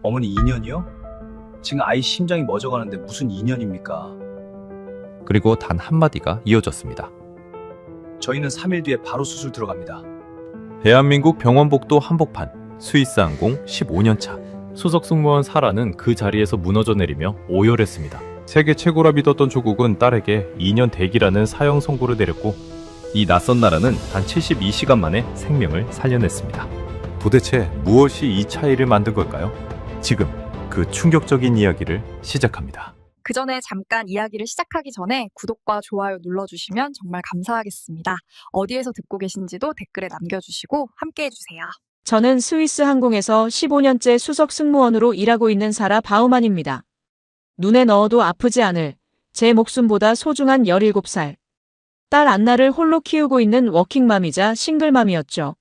어머니 2년이요? 지금 아이 심장이 멎어가는데 무슨 2년입니까? 그리고 단 한마디가 이어졌습니다. 저희는 3일 뒤에 바로 수술 들어갑니다. 대한민국 병원복도 한복판, 스위스항공 15년차. 수석 승무원 사라는 그 자리에서 무너져 내리며 오열했습니다. 세계 최고라 믿었던 조국은 딸에게 2년 대기라는 사형 선고를 내렸고 이 낯선 나라는 단 72시간 만에 생명을 살려냈습니다. 도대체 무엇이 이 차이를 만든 걸까요? 지금 그 충격적인 이야기를 시작합니다. 그 전에 잠깐 이야기를 시작하기 전에 구독과 좋아요 눌러주시면 정말 감사하겠습니다. 어디에서 듣고 계신지도 댓글에 남겨주시고 함께 해주세요. 저는 스위스 항공에서 15년째 수석 승무원으로 일하고 있는 사라 바우만입니다. 눈에 넣어도 아프지 않을 제 목숨보다 소중한 17살. 딸 안나를 홀로 키우고 있는 워킹맘이자 싱글맘이었죠.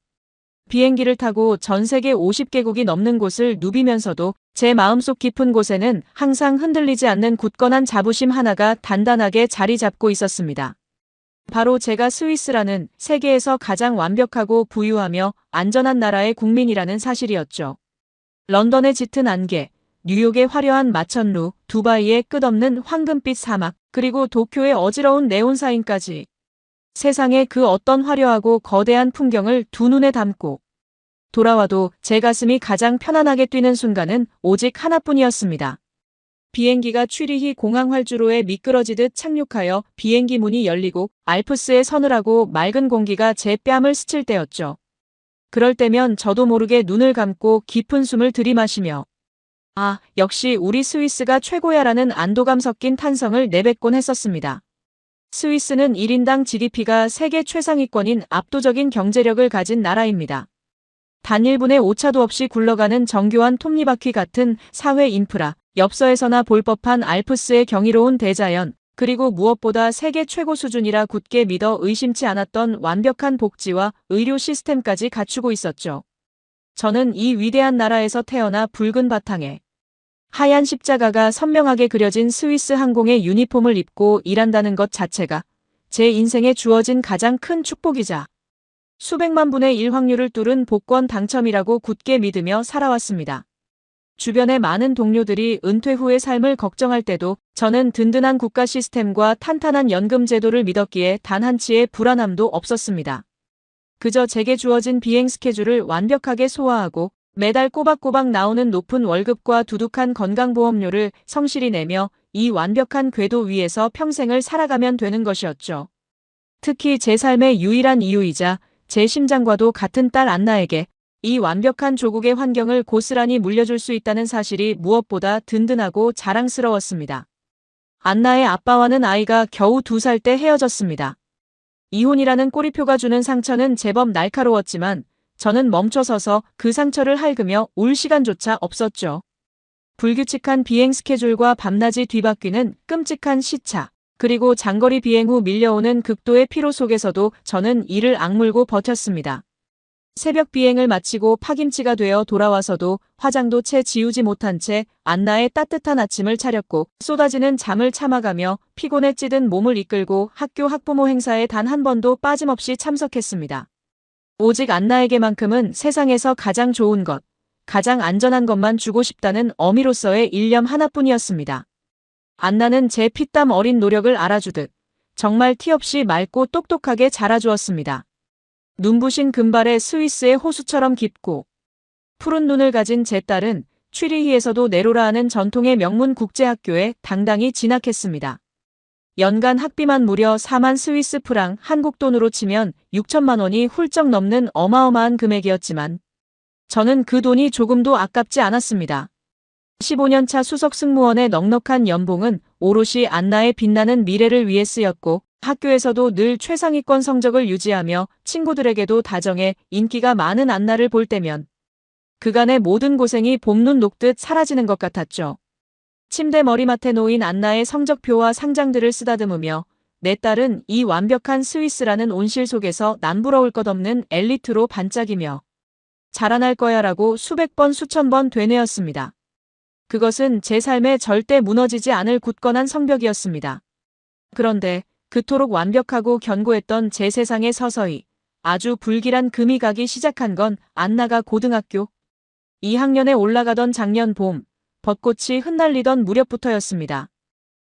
비행기를 타고 전 세계 50개국이 넘는 곳을 누비면서도 제 마음속 깊은 곳에는 항상 흔들리지 않는 굳건한 자부심 하나가 단단하게 자리 잡고 있었습니다. 바로 제가 스위스라는 세계에서 가장 완벽하고 부유하며 안전한 나라의 국민이라는 사실이었죠. 런던의 짙은 안개, 뉴욕의 화려한 마천루, 두바이의 끝없는 황금빛 사막, 그리고 도쿄의 어지러운 네온사인까지 세상의 그 어떤 화려하고 거대한 풍경을 두 눈에 담고 돌아와도 제 가슴이 가장 편안하게 뛰는 순간은 오직 하나뿐이었습니다. 비행기가 취리히 공항 활주로에 미끄러지듯 착륙하여 비행기 문이 열리고 알프스의 서늘하고 맑은 공기가 제 뺨을 스칠 때였죠. 그럴 때면 저도 모르게 눈을 감고 깊은 숨을 들이마시며 아, 역시 우리 스위스가 최고야라는 안도감 섞인 탄성을 내뱉곤 했었습니다. 스위스는 1인당 GDP가 세계 최상위권인 압도적인 경제력을 가진 나라입니다. 단 1분의 오차도 없이 굴러가는 정교한 톱니바퀴 같은 사회 인프라, 엽서에서나 볼 법한 알프스의 경이로운 대자연, 그리고 무엇보다 세계 최고 수준이라 굳게 믿어 의심치 않았던 완벽한 복지와 의료 시스템까지 갖추고 있었죠. 저는 이 위대한 나라에서 태어나 붉은 바탕에 하얀 십자가가 선명하게 그려진 스위스 항공의 유니폼을 입고 일한다는 것 자체가 제 인생에 주어진 가장 큰 축복이자 수백만 분의 1 확률을 뚫은 복권 당첨이라고 굳게 믿으며 살아왔습니다. 주변의 많은 동료들이 은퇴 후의 삶을 걱정할 때도 저는 든든한 국가 시스템과 탄탄한 연금 제도를 믿었기에 단 한치의 불안함도 없었습니다. 그저 제게 주어진 비행 스케줄을 완벽하게 소화하고 매달 꼬박꼬박 나오는 높은 월급과 두둑한 건강보험료를 성실히 내며 이 완벽한 궤도 위에서 평생을 살아가면 되는 것이었죠. 특히 제 삶의 유일한 이유이자 제 심장과도 같은 딸 안나에게 이 완벽한 조국의 환경을 고스란히 물려줄 수 있다는 사실이 무엇보다 든든하고 자랑스러웠습니다. 안나의 아빠와는 아이가 겨우 2살 때 헤어졌습니다. 이혼이라는 꼬리표가 주는 상처는 제법 날카로웠지만 저는 멈춰서서 그 상처를 핥으며 울 시간조차 없었죠. 불규칙한 비행 스케줄과 밤낮이 뒤바뀌는 끔찍한 시차, 그리고 장거리 비행 후 밀려오는 극도의 피로 속에서도 저는 이를 악물고 버텼습니다. 새벽 비행을 마치고 파김치가 되어 돌아와서도 화장도 채 지우지 못한 채 안나의 따뜻한 아침을 차렸고 쏟아지는 잠을 참아가며 피곤에 찌든 몸을 이끌고 학교 학부모 행사에 단 한 번도 빠짐없이 참석했습니다. 오직 안나에게만큼은 세상에서 가장 좋은 것, 가장 안전한 것만 주고 싶다는 어미로서의 일념 하나뿐이었습니다. 안나는 제 피땀 어린 노력을 알아주듯 정말 티 없이 맑고 똑똑하게 자라주었습니다. 눈부신 금발의 스위스의 호수처럼 깊고 푸른 눈을 가진 제 딸은 취리히에서도 네로라 하는 전통의 명문 국제학교에 당당히 진학했습니다. 연간 학비만 무려 4만 스위스 프랑, 한국 돈으로 치면 6천만 원이 훌쩍 넘는 어마어마한 금액이었지만 저는 그 돈이 조금도 아깝지 않았습니다. 15년차 수석 승무원의 넉넉한 연봉은 오롯이 안나의 빛나는 미래를 위해 쓰였고 학교에서도 늘 최상위권 성적을 유지하며 친구들에게도 다정해 인기가 많은 안나를 볼 때면 그간의 모든 고생이 봄눈 녹듯 사라지는 것 같았죠. 침대 머리맡에 놓인 안나의 성적표와 상장들을 쓰다듬으며 내 딸은 이 완벽한 스위스라는 온실 속에서 남부러울 것 없는 엘리트로 반짝이며 자라날 거야라고 수백 번 수천 번 되뇌었습니다. 그것은 제 삶에 절대 무너지지 않을 굳건한 성벽이었습니다. 그런데 그토록 완벽하고 견고했던 제 세상에 서서히 아주 불길한 금이 가기 시작한 건 안나가 고등학교 2학년에 올라가던 작년 봄, 벚꽃이 흩날리던 무렵부터였습니다.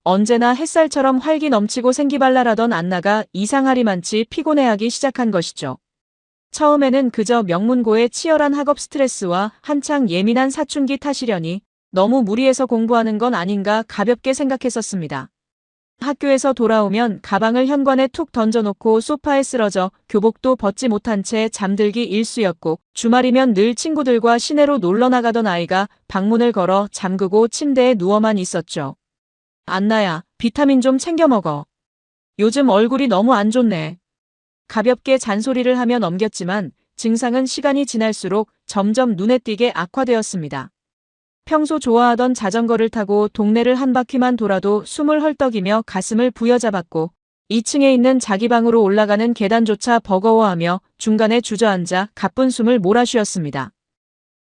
언제나 햇살처럼 활기 넘치고 생기발랄하던 안나가 이상하리만치 피곤해하기 시작한 것이죠. 처음에는 그저 명문고의 치열한 학업 스트레스와 한창 예민한 사춘기 탓이려니 너무 무리해서 공부하는 건 아닌가 가볍게 생각했었습니다. 학교에서 돌아오면 가방을 현관에 툭 던져놓고 소파에 쓰러져 교복도 벗지 못한 채 잠들기 일쑤였고, 주말이면 늘 친구들과 시내로 놀러 나가던 아이가 방문을 걸어 잠그고 침대에 누워만 있었죠. 안나야, 비타민 좀 챙겨 먹어. 요즘 얼굴이 너무 안 좋네. 가볍게 잔소리를 하며 넘겼지만 증상은 시간이 지날수록 점점 눈에 띄게 악화되었습니다. 평소 좋아하던 자전거를 타고 동네를 한 바퀴만 돌아도 숨을 헐떡이며 가슴을 부여잡았고, 2층에 있는 자기 방으로 올라가는 계단조차 버거워하며 중간에 주저앉아 가쁜 숨을 몰아쉬었습니다.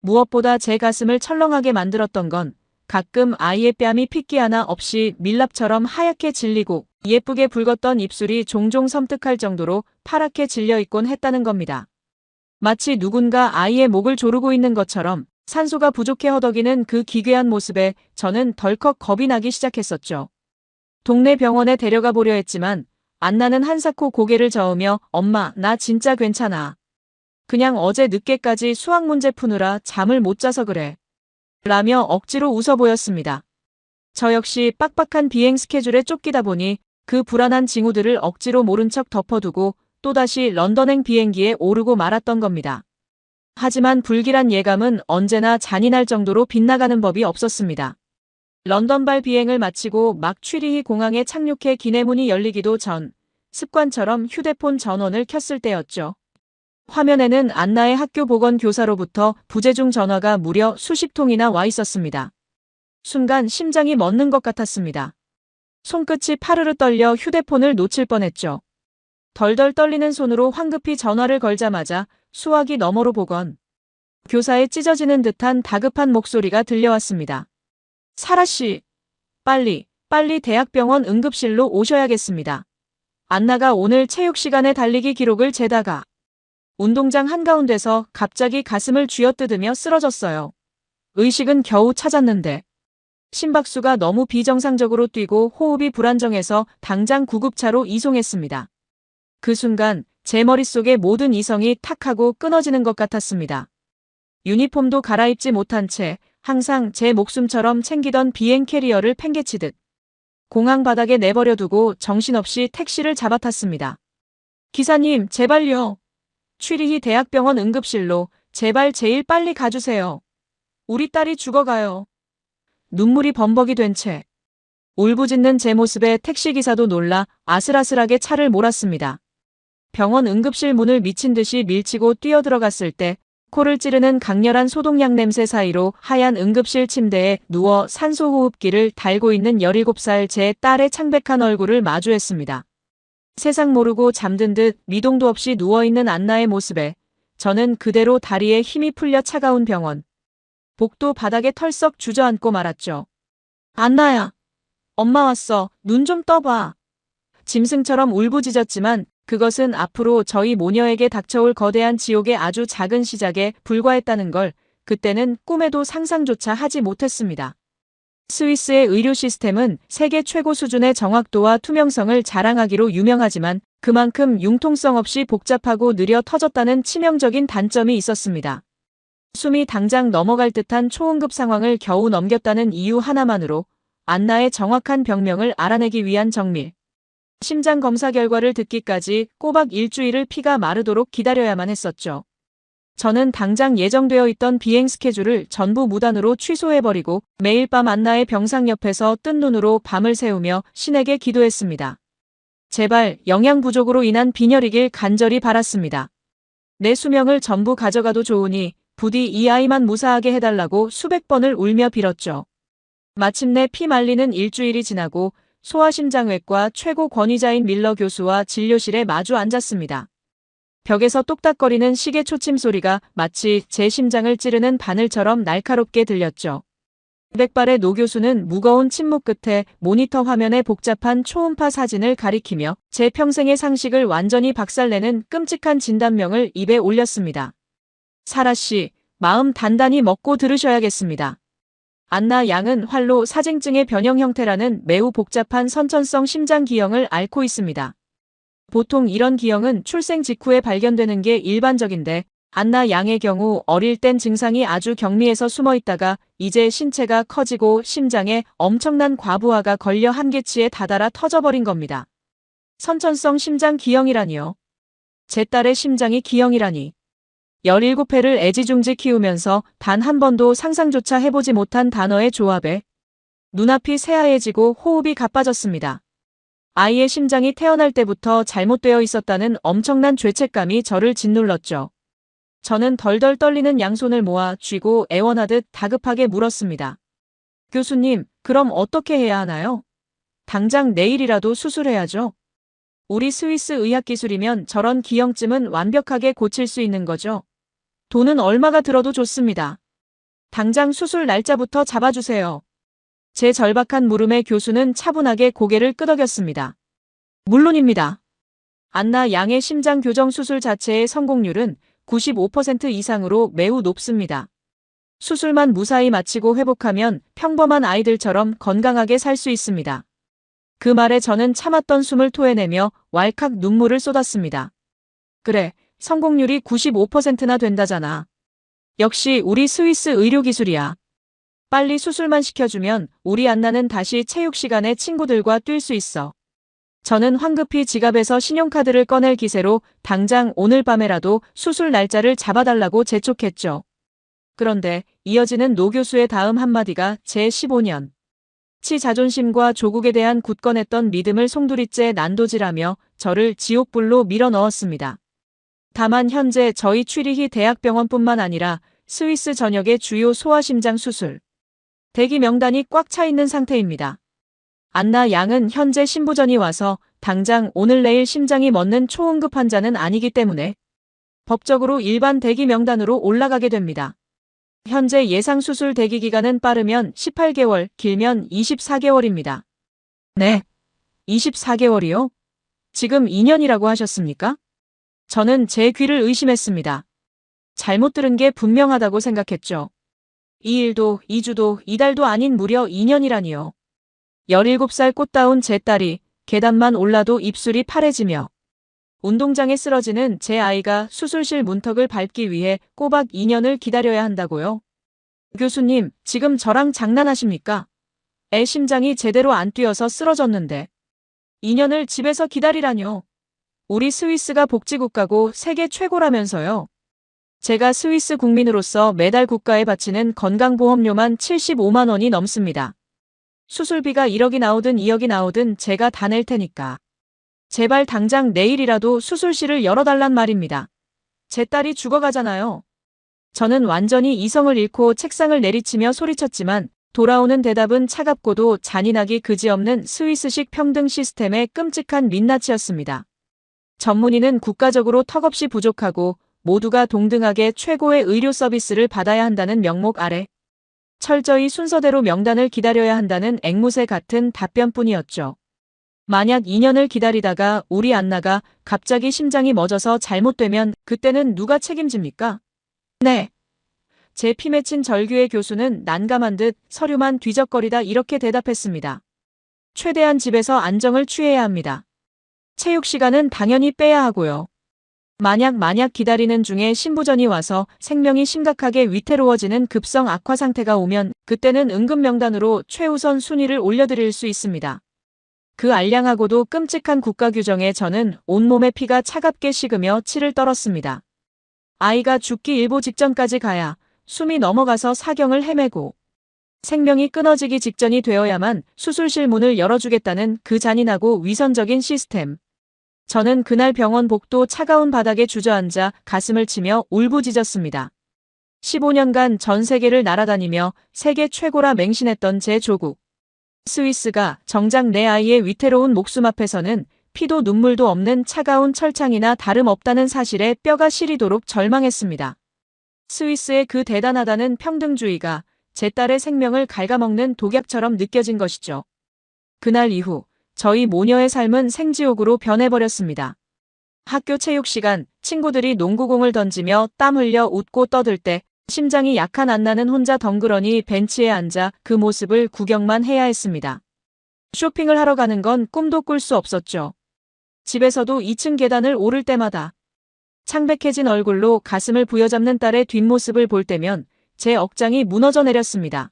무엇보다 제 가슴을 철렁하게 만들었던 건 가끔 아이의 뺨이 핏기 하나 없이 밀랍처럼 하얗게 질리고 예쁘게 붉었던 입술이 종종 섬뜩할 정도로 파랗게 질려있곤 했다는 겁니다. 마치 누군가 아이의 목을 조르고 있는 것처럼 산소가 부족해 허덕이는 그 기괴한 모습에 저는 덜컥 겁이 나기 시작했었죠. 동네 병원에 데려가 보려 했지만 안나는 한사코 고개를 저으며 엄마, 나 진짜 괜찮아. 그냥 어제 늦게까지 수학 문제 푸느라 잠을 못 자서 그래. 라며 억지로 웃어 보였습니다. 저 역시 빡빡한 비행 스케줄에 쫓기다 보니 그 불안한 징후들을 억지로 모른 척 덮어두고 또다시 런던행 비행기에 오르고 말았던 겁니다. 하지만 불길한 예감은 언제나 잔인할 정도로 빗나가는 법이 없었습니다. 런던발 비행을 마치고 막 취리히 공항에 착륙해 기내문이 열리기도 전 습관처럼 휴대폰 전원을 켰을 때였죠. 화면에는 안나의 학교 보건 교사로부터 부재중 전화가 무려 수십 통이나 와 있었습니다. 순간 심장이 멎는 것 같았습니다. 손끝이 파르르 떨려 휴대폰을 놓칠 뻔했죠. 덜덜 떨리는 손으로 황급히 전화를 걸자마자 수화기 너머로 보건 교사의 찢어지는 듯한 다급한 목소리가 들려왔습니다. 사라씨, 빨리 대학병원 응급실로 오셔야겠습니다. 안나가 오늘 체육 시간에 달리기 기록을 재다가 운동장 한가운데서 갑자기 가슴을 쥐어뜯으며 쓰러졌어요. 의식은 겨우 찾았는데 심박수가 너무 비정상적으로 뛰고 호흡이 불안정해서 당장 구급차로 이송했습니다. 그 순간 제 머릿속의 모든 이성이 탁 하고 끊어지는 것 같았습니다. 유니폼도 갈아입지 못한 채 항상 제 목숨처럼 챙기던 비행 캐리어를 팽개치듯 공항 바닥에 내버려두고 정신없이 택시를 잡아탔습니다. 기사님, 제발요. 취리히 대학병원 응급실로 제발 제일 빨리 가주세요. 우리 딸이 죽어가요. 눈물이 범벅이 된 채 울부짖는 제 모습에 택시기사도 놀라 아슬아슬하게 차를 몰았습니다. 병원 응급실 문을 미친 듯이 밀치고 뛰어들어갔을 때 코를 찌르는 강렬한 소독약 냄새 사이로 하얀 응급실 침대에 누워 산소호흡기를 달고 있는 17살 제 딸의 창백한 얼굴을 마주했습니다. 세상 모르고 잠든 듯 미동도 없이 누워있는 안나의 모습에 저는 그대로 다리에 힘이 풀려 차가운 병원 복도 바닥에 털썩 주저앉고 말았죠. 안나야, 엄마 왔어. 눈 좀 떠봐. 짐승처럼 울부짖었지만 그것은 앞으로 저희 모녀에게 닥쳐올 거대한 지옥의 아주 작은 시작에 불과했다는 걸 그때는 꿈에도 상상조차 하지 못했습니다. 스위스의 의료 시스템은 세계 최고 수준의 정확도와 투명성을 자랑하기로 유명하지만 그만큼 융통성 없이 복잡하고 느려 터졌다는 치명적인 단점이 있었습니다. 숨이 당장 넘어갈 듯한 초응급 상황을 겨우 넘겼다는 이유 하나만으로 안나의 정확한 병명을 알아내기 위한 정밀 심장 검사 결과를 듣기까지 꼬박 일주일을 피가 마르도록 기다려야만 했었죠. 저는 당장 예정되어 있던 비행 스케줄을 전부 무단으로 취소해버리고 매일 밤 안나의 병상 옆에서 뜬 눈으로 밤을 새우며 신에게 기도했습니다. 제발 영양 부족으로 인한 빈혈이길 간절히 바랐습니다. 내 수명을 전부 가져가도 좋으니 부디 이 아이만 무사하게 해달라고 수백 번을 울며 빌었죠. 마침내 피 말리는 일주일이 지나고 소아심장외과 최고 권위자인 밀러 교수와 진료실에 마주 앉았습니다. 벽에서 똑딱거리는 시계 초침 소리가 마치 제 심장을 찌르는 바늘처럼 날카롭게 들렸죠. 백발의 노 교수는 무거운 침묵 끝에 모니터 화면에 복잡한 초음파 사진을 가리키며 제 평생의 상식을 완전히 박살내는 끔찍한 진단명을 입에 올렸습니다. 사라 씨, 마음 단단히 먹고 들으셔야겠습니다. 안나 양은 활로 사진증의 변형 형태라는 매우 복잡한 선천성 심장 기형을 앓고 있습니다. 보통 이런 기형은 출생 직후에 발견되는 게 일반적인데 안나 양의 경우 어릴 땐 증상이 아주 경미해서 숨어 있다가 이제 신체가 커지고 심장에 엄청난 과부하가 걸려 한계치에 다다라 터져버린 겁니다. 선천성 심장 기형이라니요. 제 딸의 심장이 기형이라니. 17회를 애지중지 키우면서 단 한 번도 상상조차 해보지 못한 단어의 조합에 눈앞이 새하얘지고 호흡이 가빠졌습니다. 아이의 심장이 태어날 때부터 잘못되어 있었다는 엄청난 죄책감이 저를 짓눌렀죠. 저는 덜덜 떨리는 양손을 모아 쥐고 애원하듯 다급하게 물었습니다. 교수님, 그럼 어떻게 해야 하나요? 당장 내일이라도 수술해야죠. 우리 스위스 의학기술이면 저런 기형쯤은 완벽하게 고칠 수 있는 거죠. 돈은 얼마가 들어도 좋습니다. 당장 수술 날짜부터 잡아주세요. 제 절박한 물음에 교수는 차분하게 고개를 끄덕였습니다. 물론입니다. 안나 양의 심장 교정 수술 자체의 성공률은 95% 이상으로 매우 높습니다. 수술만 무사히 마치고 회복하면 평범한 아이들처럼 건강하게 살 수 있습니다. 그 말에 저는 참았던 숨을 토해내며 왈칵 눈물을 쏟았습니다. 그래, 성공률이 95%나 된다잖아. 역시 우리 스위스 의료기술이야. 빨리 수술만 시켜주면 우리 안나는 다시 체육 시간에 친구들과 뛸 수 있어. 저는 황급히 지갑에서 신용카드를 꺼낼 기세로 당장 오늘 밤에라도 수술 날짜를 잡아달라고 재촉했죠. 그런데 이어지는 노 교수의 다음 한마디가 제 15년 치 자존심과 조국에 대한 굳건했던 믿음을 송두리째 난도질하며 저를 지옥불로 밀어넣었습니다. 다만 현재 저희 취리히 대학병원뿐만 아니라 스위스 전역의 주요 소아심장 수술 대기 명단이 꽉 차 있는 상태입니다. 안나 양은 현재 신부전이 와서 당장 오늘 내일 심장이 멎는 초응급 환자는 아니기 때문에 법적으로 일반 대기 명단으로 올라가게 됩니다. 현재 예상 수술 대기 기간은 빠르면 18개월, 길면 24개월입니다. 네, 24개월이요? 지금 2년이라고 하셨습니까? 저는 제 귀를 의심했습니다. 잘못 들은 게 분명하다고 생각했죠. 이 일도 2주도 2달도 아닌 무려 2년이라니요. 17살 꽃다운 제 딸이 계단만 올라도 입술이 파래지며 운동장에 쓰러지는 제 아이가 수술실 문턱을 밟기 위해 꼬박 2년을 기다려야 한다고요? 교수님, 지금 저랑 장난하십니까? 애 심장이 제대로 안 뛰어서 쓰러졌는데 2년을 집에서 기다리라뇨. 우리 스위스가 복지국가고 세계 최고라면서요. 제가 스위스 국민으로서 매달 국가에 바치는 건강보험료만 75만 원이 넘습니다. 수술비가 1억이 나오든 2억이 나오든 제가 다 낼 테니까. 제발 당장 내일이라도 수술실을 열어달란 말입니다. 제 딸이 죽어가잖아요. 저는 완전히 이성을 잃고 책상을 내리치며 소리쳤지만 돌아오는 대답은 차갑고도 잔인하기 그지없는 스위스식 평등 시스템의 끔찍한 민낯이었습니다. 전문의는 국가적으로 턱없이 부족하고 모두가 동등하게 최고의 의료 서비스를 받아야 한다는 명목 아래 철저히 순서대로 명단을 기다려야 한다는 앵무새 같은 답변뿐이었죠. 만약 2년을 기다리다가 우리 안나가 갑자기 심장이 멎어서 잘못되면 그때는 누가 책임집니까? 네. 제 피 맺힌 절규의 교수는 난감한 듯 서류만 뒤적거리다 이렇게 대답했습니다. 최대한 집에서 안정을 취해야 합니다. 체육 시간은 당연히 빼야 하고요. 만약 기다리는 중에 신부전이 와서 생명이 심각하게 위태로워지는 급성 악화 상태가 오면 그때는 응급 명단으로 최우선 순위를 올려드릴 수 있습니다. 그 알량하고도 끔찍한 국가 규정에 저는 온몸의 피가 차갑게 식으며 치를 떨었습니다. 아이가 죽기 일보 직전까지 가야 숨이 넘어가서 사경을 헤매고 생명이 끊어지기 직전이 되어야만 수술실 문을 열어주겠다는 그 잔인하고 위선적인 시스템. 저는 그날 병원 복도 차가운 바닥에 주저앉아 가슴을 치며 울부짖었습니다. 15년간 전 세계를 날아다니며 세계 최고라 맹신했던 제 조국. 스위스가 정작 내 아이의 위태로운 목숨 앞에서는 피도 눈물도 없는 차가운 철창이나 다름없다는 사실에 뼈가 시리도록 절망했습니다. 스위스의 그 대단하다는 평등주의가 제 딸의 생명을 갉아먹는 독약처럼 느껴진 것이죠. 그날 이후 저희 모녀의 삶은 생지옥으로 변해버렸습니다. 학교 체육 시간 친구들이 농구공을 던지며 땀 흘려 웃고 떠들 때 심장이 약한 안나는 혼자 덩그러니 벤치에 앉아 그 모습을 구경만 해야 했습니다. 쇼핑을 하러 가는 건 꿈도 꿀 수 없었죠. 집에서도 2층 계단을 오를 때마다 창백해진 얼굴로 가슴을 부여잡는 딸의 뒷모습을 볼 때면 제 억장이 무너져 내렸습니다.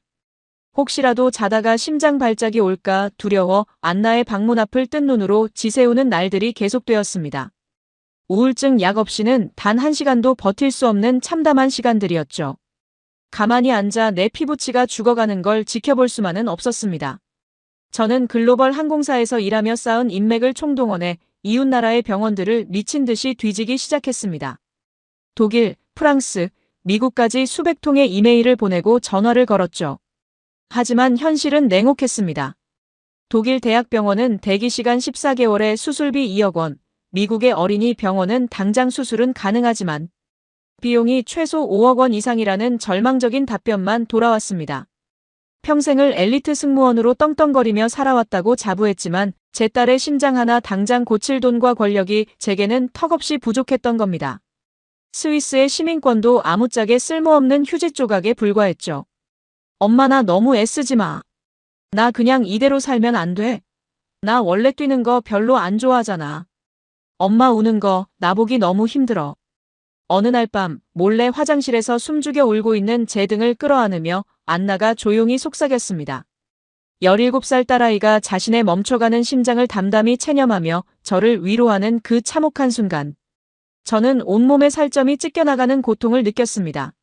혹시라도 자다가 심장 발작이 올까 두려워 안나의 방문 앞을 뜬 눈으로 지새우는 날들이 계속되었습니다. 우울증 약 없이는 단 1시간도 버틸 수 없는 참담한 시간들이었죠. 가만히 앉아 내 피부치가 죽어가는 걸 지켜볼 수만은 없었습니다. 저는 글로벌 항공사에서 일하며 쌓은 인맥을 총동원해 이웃나라의 병원들을 미친 듯이 뒤지기 시작했습니다. 독일, 프랑스, 미국까지 수백 통의 이메일을 보내고 전화를 걸었죠. 하지만 현실은 냉혹했습니다. 독일 대학병원은 대기시간 14개월에 수술비 2억 원, 미국의 어린이 병원은 당장 수술은 가능하지만 비용이 최소 5억 원 이상이라는 절망적인 답변만 돌아왔습니다. 평생을 엘리트 승무원으로 떵떵거리며 살아왔다고 자부했지만 제 딸의 심장 하나 당장 고칠 돈과 권력이 제게는 턱없이 부족했던 겁니다. 스위스의 시민권도 아무짝에 쓸모없는 휴지 조각에 불과했죠. 엄마 나 너무 애쓰지 마. 나 그냥 이대로 살면 안 돼. 나 원래 뛰는 거 별로 안 좋아하잖아. 엄마 우는 거 나보기 너무 힘들어. 어느 날 밤 몰래 화장실에서 숨죽여 울고 있는 제 등을 끌어안으며 안나가 조용히 속삭였습니다. 17살 딸아이가 자신의 멈춰가는 심장을 담담히 체념하며 저를 위로하는 그 참혹한 순간. 저는 온몸의 살점이 찢겨나가는 고통을 느꼈습니다.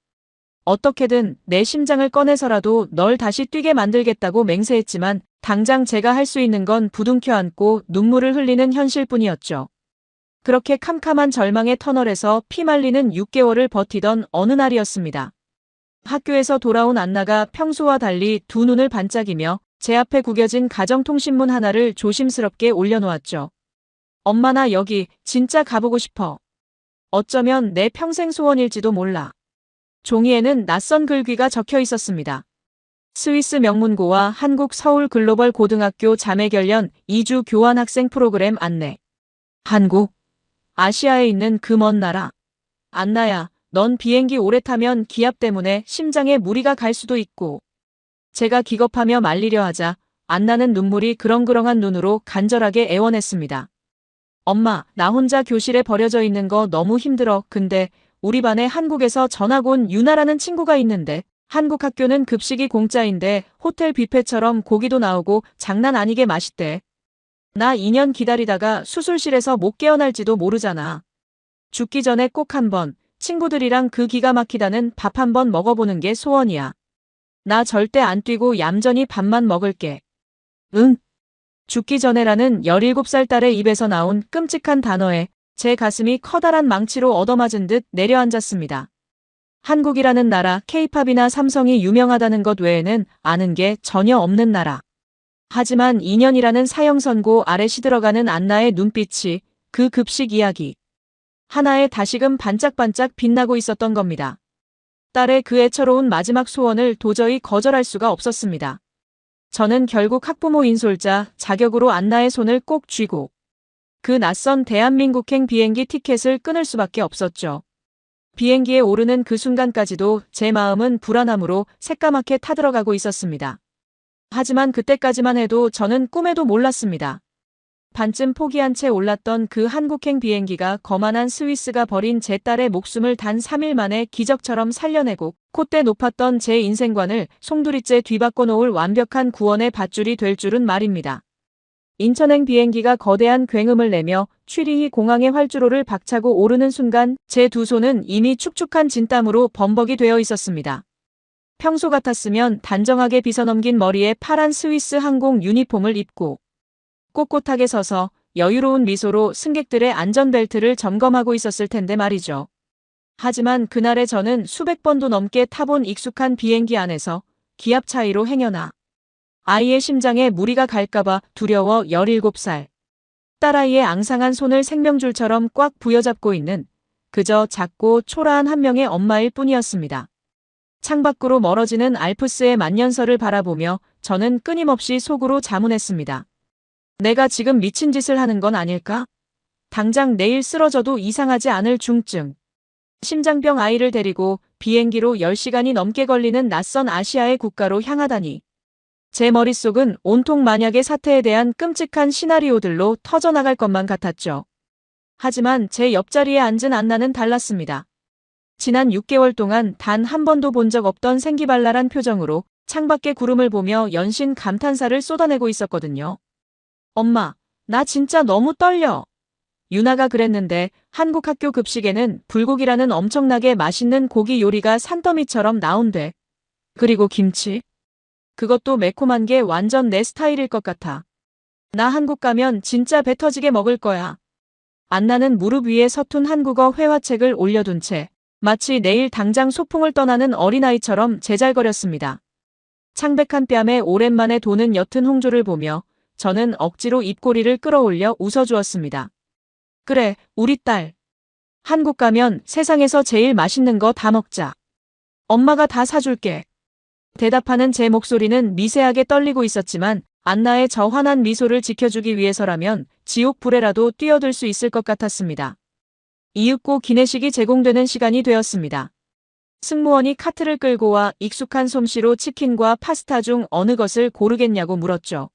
어떻게든 내 심장을 꺼내서라도 널 다시 뛰게 만들겠다고 맹세했지만 당장 제가 할 수 있는 건 부둥켜 안고 눈물을 흘리는 현실뿐이었죠. 그렇게 캄캄한 절망의 터널에서 피말리는 6개월을 버티던 어느 날이었습니다. 학교에서 돌아온 안나가 평소와 달리 두 눈을 반짝이며 제 앞에 구겨진 가정통신문 하나를 조심스럽게 올려놓았죠. 엄마 나 여기 진짜 가보고 싶어. 어쩌면 내 평생 소원일지도 몰라. 종이에는 낯선 글귀가 적혀 있었습니다. 스위스 명문고와 한국 서울 글로벌 고등학교 자매결연 2주 교환학생 프로그램 안내. 한국, 아시아에 있는 그 먼 나라. 안나야, 넌 비행기 오래 타면 기압 때문에 심장에 무리가 갈 수도 있고. 제가 기겁하며 말리려 하자 안나는 눈물이 그렁그렁한 눈으로 간절하게 애원했습니다. 엄마, 나 혼자 교실에 버려져 있는 거 너무 힘들어. 근데 우리 반에 한국에서 전학 온 유나라는 친구가 있는데 한국 학교는 급식이 공짜인데 호텔 뷔페처럼 고기도 나오고 장난 아니게 맛있대. 나 2년 기다리다가 수술실에서 못 깨어날지도 모르잖아. 죽기 전에 꼭 한번 친구들이랑 그 기가 막히다는 밥 한번 먹어보는 게 소원이야. 나 절대 안 뛰고 얌전히 밥만 먹을게. 응. 죽기 전에라는 17살 딸의 입에서 나온 끔찍한 단어에 제 가슴이 커다란 망치로 얻어맞은 듯 내려앉았습니다. 한국이라는 나라, K-팝이나 삼성이 유명하다는 것 외에는 아는 게 전혀 없는 나라. 하지만 2년이라는 사형선고 아래 시들어가는 안나의 눈빛이 그 급식 이야기 하나에 다시금 반짝반짝 빛나고 있었던 겁니다. 딸의 그 애처로운 마지막 소원을 도저히 거절할 수가 없었습니다. 저는 결국 학부모 인솔자 자격으로 안나의 손을 꼭 쥐고 그 낯선 대한민국행 비행기 티켓을 끊을 수밖에 없었죠. 비행기에 오르는 그 순간까지도 제 마음은 불안함으로 새까맣게 타들어가고 있었습니다. 하지만 그때까지만 해도 저는 꿈에도 몰랐습니다. 반쯤 포기한 채 올랐던 그 한국행 비행기가 거만한 스위스가 버린 제 딸의 목숨을 단 3일 만에 기적처럼 살려내고 콧대 높았던 제 인생관을 송두리째 뒤바꿔 놓을 완벽한 구원의 밧줄이 될 줄은 말입니다. 인천행 비행기가 거대한 굉음을 내며 취리히 공항의 활주로를 박차고 오르는 순간 제 두 손은 이미 축축한 진땀으로 범벅이 되어 있었습니다. 평소 같았으면 단정하게 빗어넘긴 머리에 파란 스위스 항공 유니폼을 입고 꼿꼿하게 서서 여유로운 미소로 승객들의 안전벨트를 점검하고 있었을 텐데 말이죠. 하지만 그날의 저는 수백 번도 넘게 타본 익숙한 비행기 안에서 기압 차이로 행여나 아이의 심장에 무리가 갈까봐 두려워 17살. 딸아이의 앙상한 손을 생명줄처럼 꽉 부여잡고 있는 그저 작고 초라한 한 명의 엄마일 뿐이었습니다. 창밖으로 멀어지는 알프스의 만년설을 바라보며 저는 끊임없이 속으로 자문했습니다. 내가 지금 미친 짓을 하는 건 아닐까? 당장 내일 쓰러져도 이상하지 않을 중증. 심장병 아이를 데리고 비행기로 10시간이 넘게 걸리는 낯선 아시아의 국가로 향하다니. 제 머릿속은 온통 만약의 사태에 대한 끔찍한 시나리오들로 터져나갈 것만 같았죠. 하지만 제 옆자리에 앉은 안나는 달랐습니다. 지난 6개월 동안 단 한 번도 본 적 없던 생기발랄한 표정으로 창밖의 구름을 보며 연신 감탄사를 쏟아내고 있었거든요. 엄마, 나 진짜 너무 떨려. 유나가 그랬는데 한국 학교 급식에는 불고기라는 엄청나게 맛있는 고기 요리가 산더미처럼 나온대. 그리고 김치? 그것도 매콤한 게 완전 내 스타일일 것 같아. 나 한국 가면 진짜 배 터지게 먹을 거야. 안나는 무릎 위에 서툰 한국어 회화책을 올려둔 채 마치 내일 당장 소풍을 떠나는 어린아이처럼 제잘거렸습니다. 창백한 뺨에 오랜만에 도는 옅은 홍조를 보며 저는 억지로 입꼬리를 끌어올려 웃어주었습니다. 그래, 우리 딸. 한국 가면 세상에서 제일 맛있는 거 다 먹자. 엄마가 다 사줄게. 대답하는 제 목소리는 미세하게 떨리고 있었지만 안나의 저 환한 미소를 지켜주기 위해서라면 지옥 불에라도 뛰어들 수 있을 것 같았습니다. 이윽고 기내식이 제공되는 시간이 되었습니다. 승무원이 카트를 끌고 와 익숙한 솜씨로 치킨과 파스타 중 어느 것을 고르겠냐고 물었죠.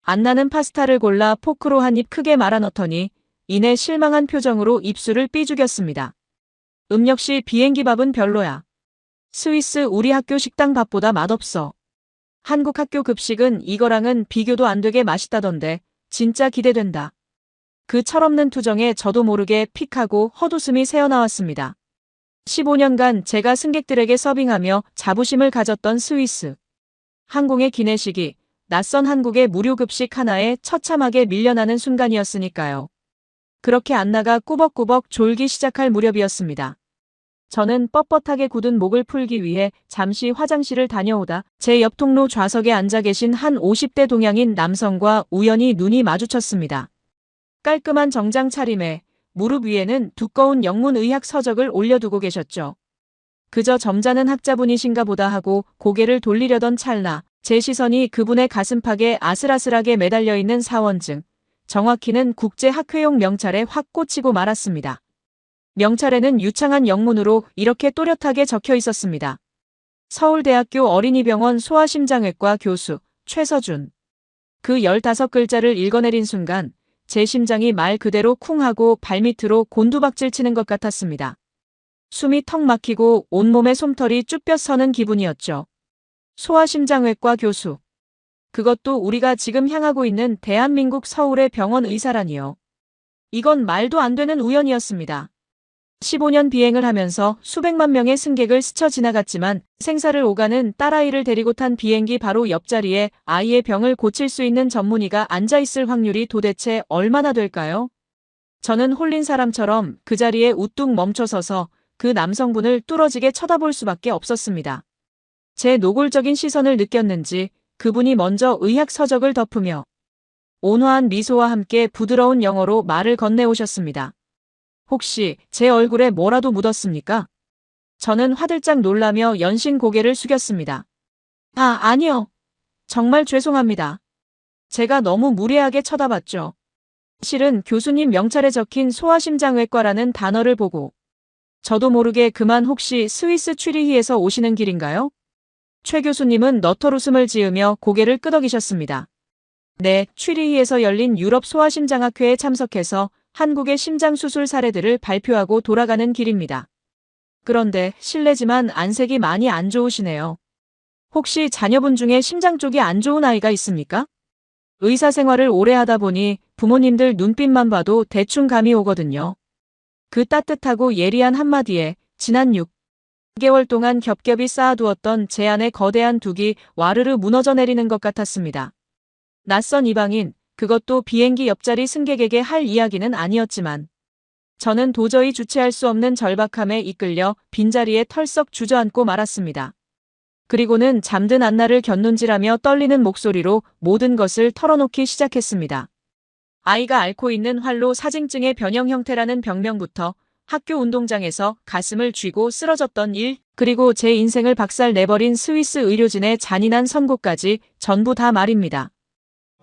안나는 파스타를 골라 포크로 한 입 크게 말아 넣더니 이내 실망한 표정으로 입술을 삐죽였습니다. 역시 비행기 밥은 별로야. 스위스 우리 학교 식당 밥보다 맛없어. 한국 학교 급식은 이거랑은 비교도 안 되게 맛있다던데 진짜 기대된다. 그 철없는 투정에 저도 모르게 픽하고 헛웃음이 새어나왔습니다. 15년간 제가 승객들에게 서빙하며 자부심을 가졌던 스위스. 항공의 기내식이 낯선 한국의 무료 급식 하나에 처참하게 밀려나는 순간이었으니까요. 그렇게 안나가 꾸벅꾸벅 졸기 시작할 무렵이었습니다. 저는 뻣뻣하게 굳은 목을 풀기 위해 잠시 화장실을 다녀오다 제 옆 통로 좌석에 앉아 계신 한 50대 동양인 남성과 우연히 눈이 마주쳤습니다. 깔끔한 정장 차림에 무릎 위에는 두꺼운 영문의학 서적을 올려두고 계셨죠. 그저 점잖은 학자분이신가 보다 하고 고개를 돌리려던 찰나 제 시선이 그분의 가슴팍에 아슬아슬하게 매달려 있는 사원증, 정확히는 국제학회용 명찰에 확 꽂히고 말았습니다. 명찰에는 유창한 영문으로 이렇게 또렷하게 적혀 있었습니다. 서울대학교 어린이병원 소아심장외과 교수 최서준. 그 15글자를 읽어내린 순간 제 심장이 말 그대로 쿵하고 발밑으로 곤두박질 치는 것 같았습니다. 숨이 턱 막히고 온몸에 솜털이 쭈뼛 서는 기분이었죠. 소아심장외과 교수. 그것도 우리가 지금 향하고 있는 대한민국 서울의 병원 의사라니요. 이건 말도 안 되는 우연이었습니다. 15년 비행을 하면서 수백만 명의 승객을 스쳐 지나갔지만 생사를 오가는 딸아이를 데리고 탄 비행기 바로 옆자리에 아이의 병을 고칠 수 있는 전문의가 앉아있을 확률이 도대체 얼마나 될까요? 저는 홀린 사람처럼 그 자리에 우뚝 멈춰서서 그 남성분을 뚫어지게 쳐다볼 수밖에 없었습니다. 제 노골적인 시선을 느꼈는지 그분이 먼저 의학 서적을 덮으며 온화한 미소와 함께 부드러운 영어로 말을 건네오셨습니다. 혹시 제 얼굴에 뭐라도 묻었습니까? 저는 화들짝 놀라며 연신 고개를 숙였습니다. 아니요. 정말 죄송합니다. 제가 너무 무례하게 쳐다봤죠. 실은 교수님 명찰에 적힌 소아심장외과라는 단어를 보고 저도 모르게 그만 혹시 스위스 취리히에서 오시는 길인가요? 최 교수님은 너털 웃음을 지으며 고개를 끄덕이셨습니다. 네, 취리히에서 열린 유럽 소아심장학회에 참석해서 한국의 심장수술 사례들을 발표하고 돌아가는 길입니다. 그런데 실례지만 안색이 많이 안 좋으시네요. 혹시 자녀분 중에 심장 쪽이 안 좋은 아이가 있습니까? 의사 생활을 오래 하다 보니 부모님들 눈빛만 봐도 대충 감이 오거든요. 그 따뜻하고 예리한 한마디에 지난 6개월 동안 겹겹이 쌓아두었던 제 안의 거대한 둑이 와르르 무너져 내리는 것 같았습니다. 낯선 이방인, 그것도 비행기 옆자리 승객에게 할 이야기는 아니었지만 저는 도저히 주체할 수 없는 절박함에 이끌려 빈자리에 털썩 주저앉고 말았습니다. 그리고는 잠든 안나를 곁눈질하며 떨리는 목소리로 모든 것을 털어놓기 시작했습니다. 아이가 앓고 있는 활로 사징증의 변형 형태라는 병명부터 학교 운동장에서 가슴을 쥐고 쓰러졌던 일, 그리고 제 인생을 박살 내버린 스위스 의료진의 잔인한 선고까지 전부 다 말입니다.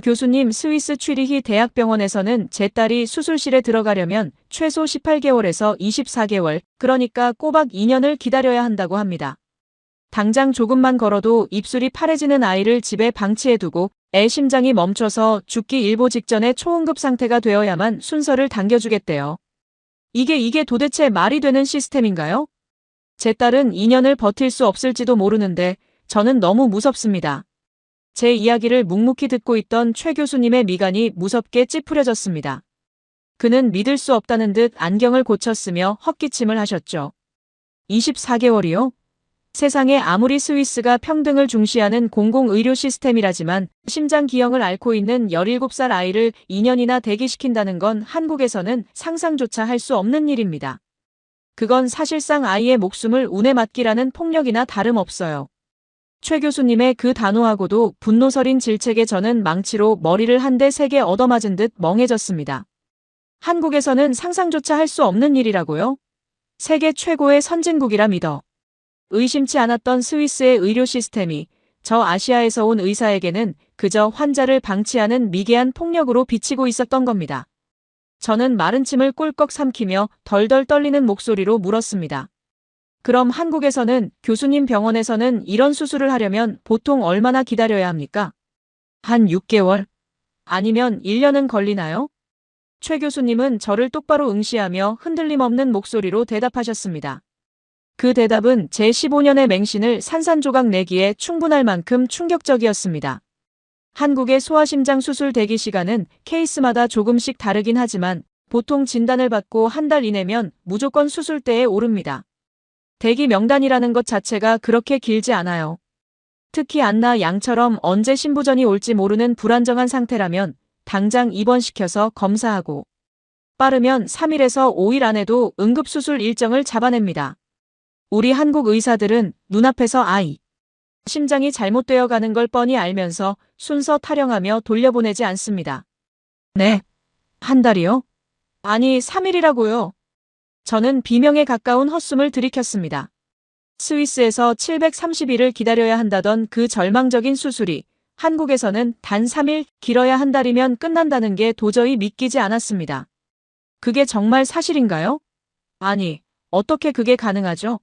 교수님, 스위스 취리히 대학병원에서는 제 딸이 수술실에 들어가려면 최소 18개월에서 24개월, 그러니까 꼬박 2년을 기다려야 한다고 합니다. 당장 조금만 걸어도 입술이 파래지는 아이를 집에 방치해두고 애 심장이 멈춰서 죽기 일보 직전의 초응급 상태가 되어야만 순서를 당겨주겠대요. 이게 도대체 말이 되는 시스템인가요? 제 딸은 2년을 버틸 수 없을지도 모르는데 저는 너무 무섭습니다. 제 이야기를 묵묵히 듣고 있던 최 교수님의 미간이 무섭게 찌푸려졌습니다. 그는 믿을 수 없다는 듯 안경을 고쳤으며 헛기침을 하셨죠. 24개월이요? 세상에 아무리 스위스가 평등을 중시하는 공공의료 시스템이라지만 심장 기형을 앓고 있는 17살 아이를 2년이나 대기시킨다는 건 한국에서는 상상조차 할 수 없는 일입니다. 그건 사실상 아이의 목숨을 운에 맡기라는 폭력이나 다름없어요. 최 교수님의 그 단호하고도 분노서린 질책에 저는 망치로 머리를 한 대 세게 얻어맞은 듯 멍해졌습니다. 한국에서는 상상조차 할 수 없는 일이라고요? 세계 최고의 선진국이라 믿어 의심치 않았던 스위스의 의료 시스템이 저 아시아에서 온 의사에게는 그저 환자를 방치하는 미개한 폭력으로 비치고 있었던 겁니다. 저는 마른 침을 꿀꺽 삼키며 덜덜 떨리는 목소리로 물었습니다. 그럼 한국에서는, 교수님 병원에서는 이런 수술을 하려면 보통 얼마나 기다려야 합니까? 한 6개월? 아니면 1년은 걸리나요? 최 교수님은 저를 똑바로 응시하며 흔들림 없는 목소리로 대답하셨습니다. 그 대답은 제 15년의 맹신을 산산조각 내기에 충분할 만큼 충격적이었습니다. 한국의 소아심장 수술 대기 시간은 케이스마다 조금씩 다르긴 하지만 보통 진단을 받고 한 달 이내면 무조건 수술대에 오릅니다. 대기 명단이라는 것 자체가 그렇게 길지 않아요. 특히 안나 양처럼 언제 신부전이 올지 모르는 불안정한 상태라면 당장 입원시켜서 검사하고 빠르면 3일에서 5일 안에도 응급수술 일정을 잡아냅니다. 우리 한국 의사들은 눈앞에서 아이 심장이 잘못되어 가는 걸 뻔히 알면서 순서 타령하며 돌려보내지 않습니다. 네, 한 달이요? 아니, 3일이라고요. 저는 비명에 가까운 헛숨을 들이켰습니다. 스위스에서 730일을 기다려야 한다던 그 절망적인 수술이 한국에서는 단 3일, 길어야 한 달이면 끝난다는 게 도저히 믿기지 않았습니다. 그게 정말 사실인가요? 아니, 어떻게 그게 가능하죠?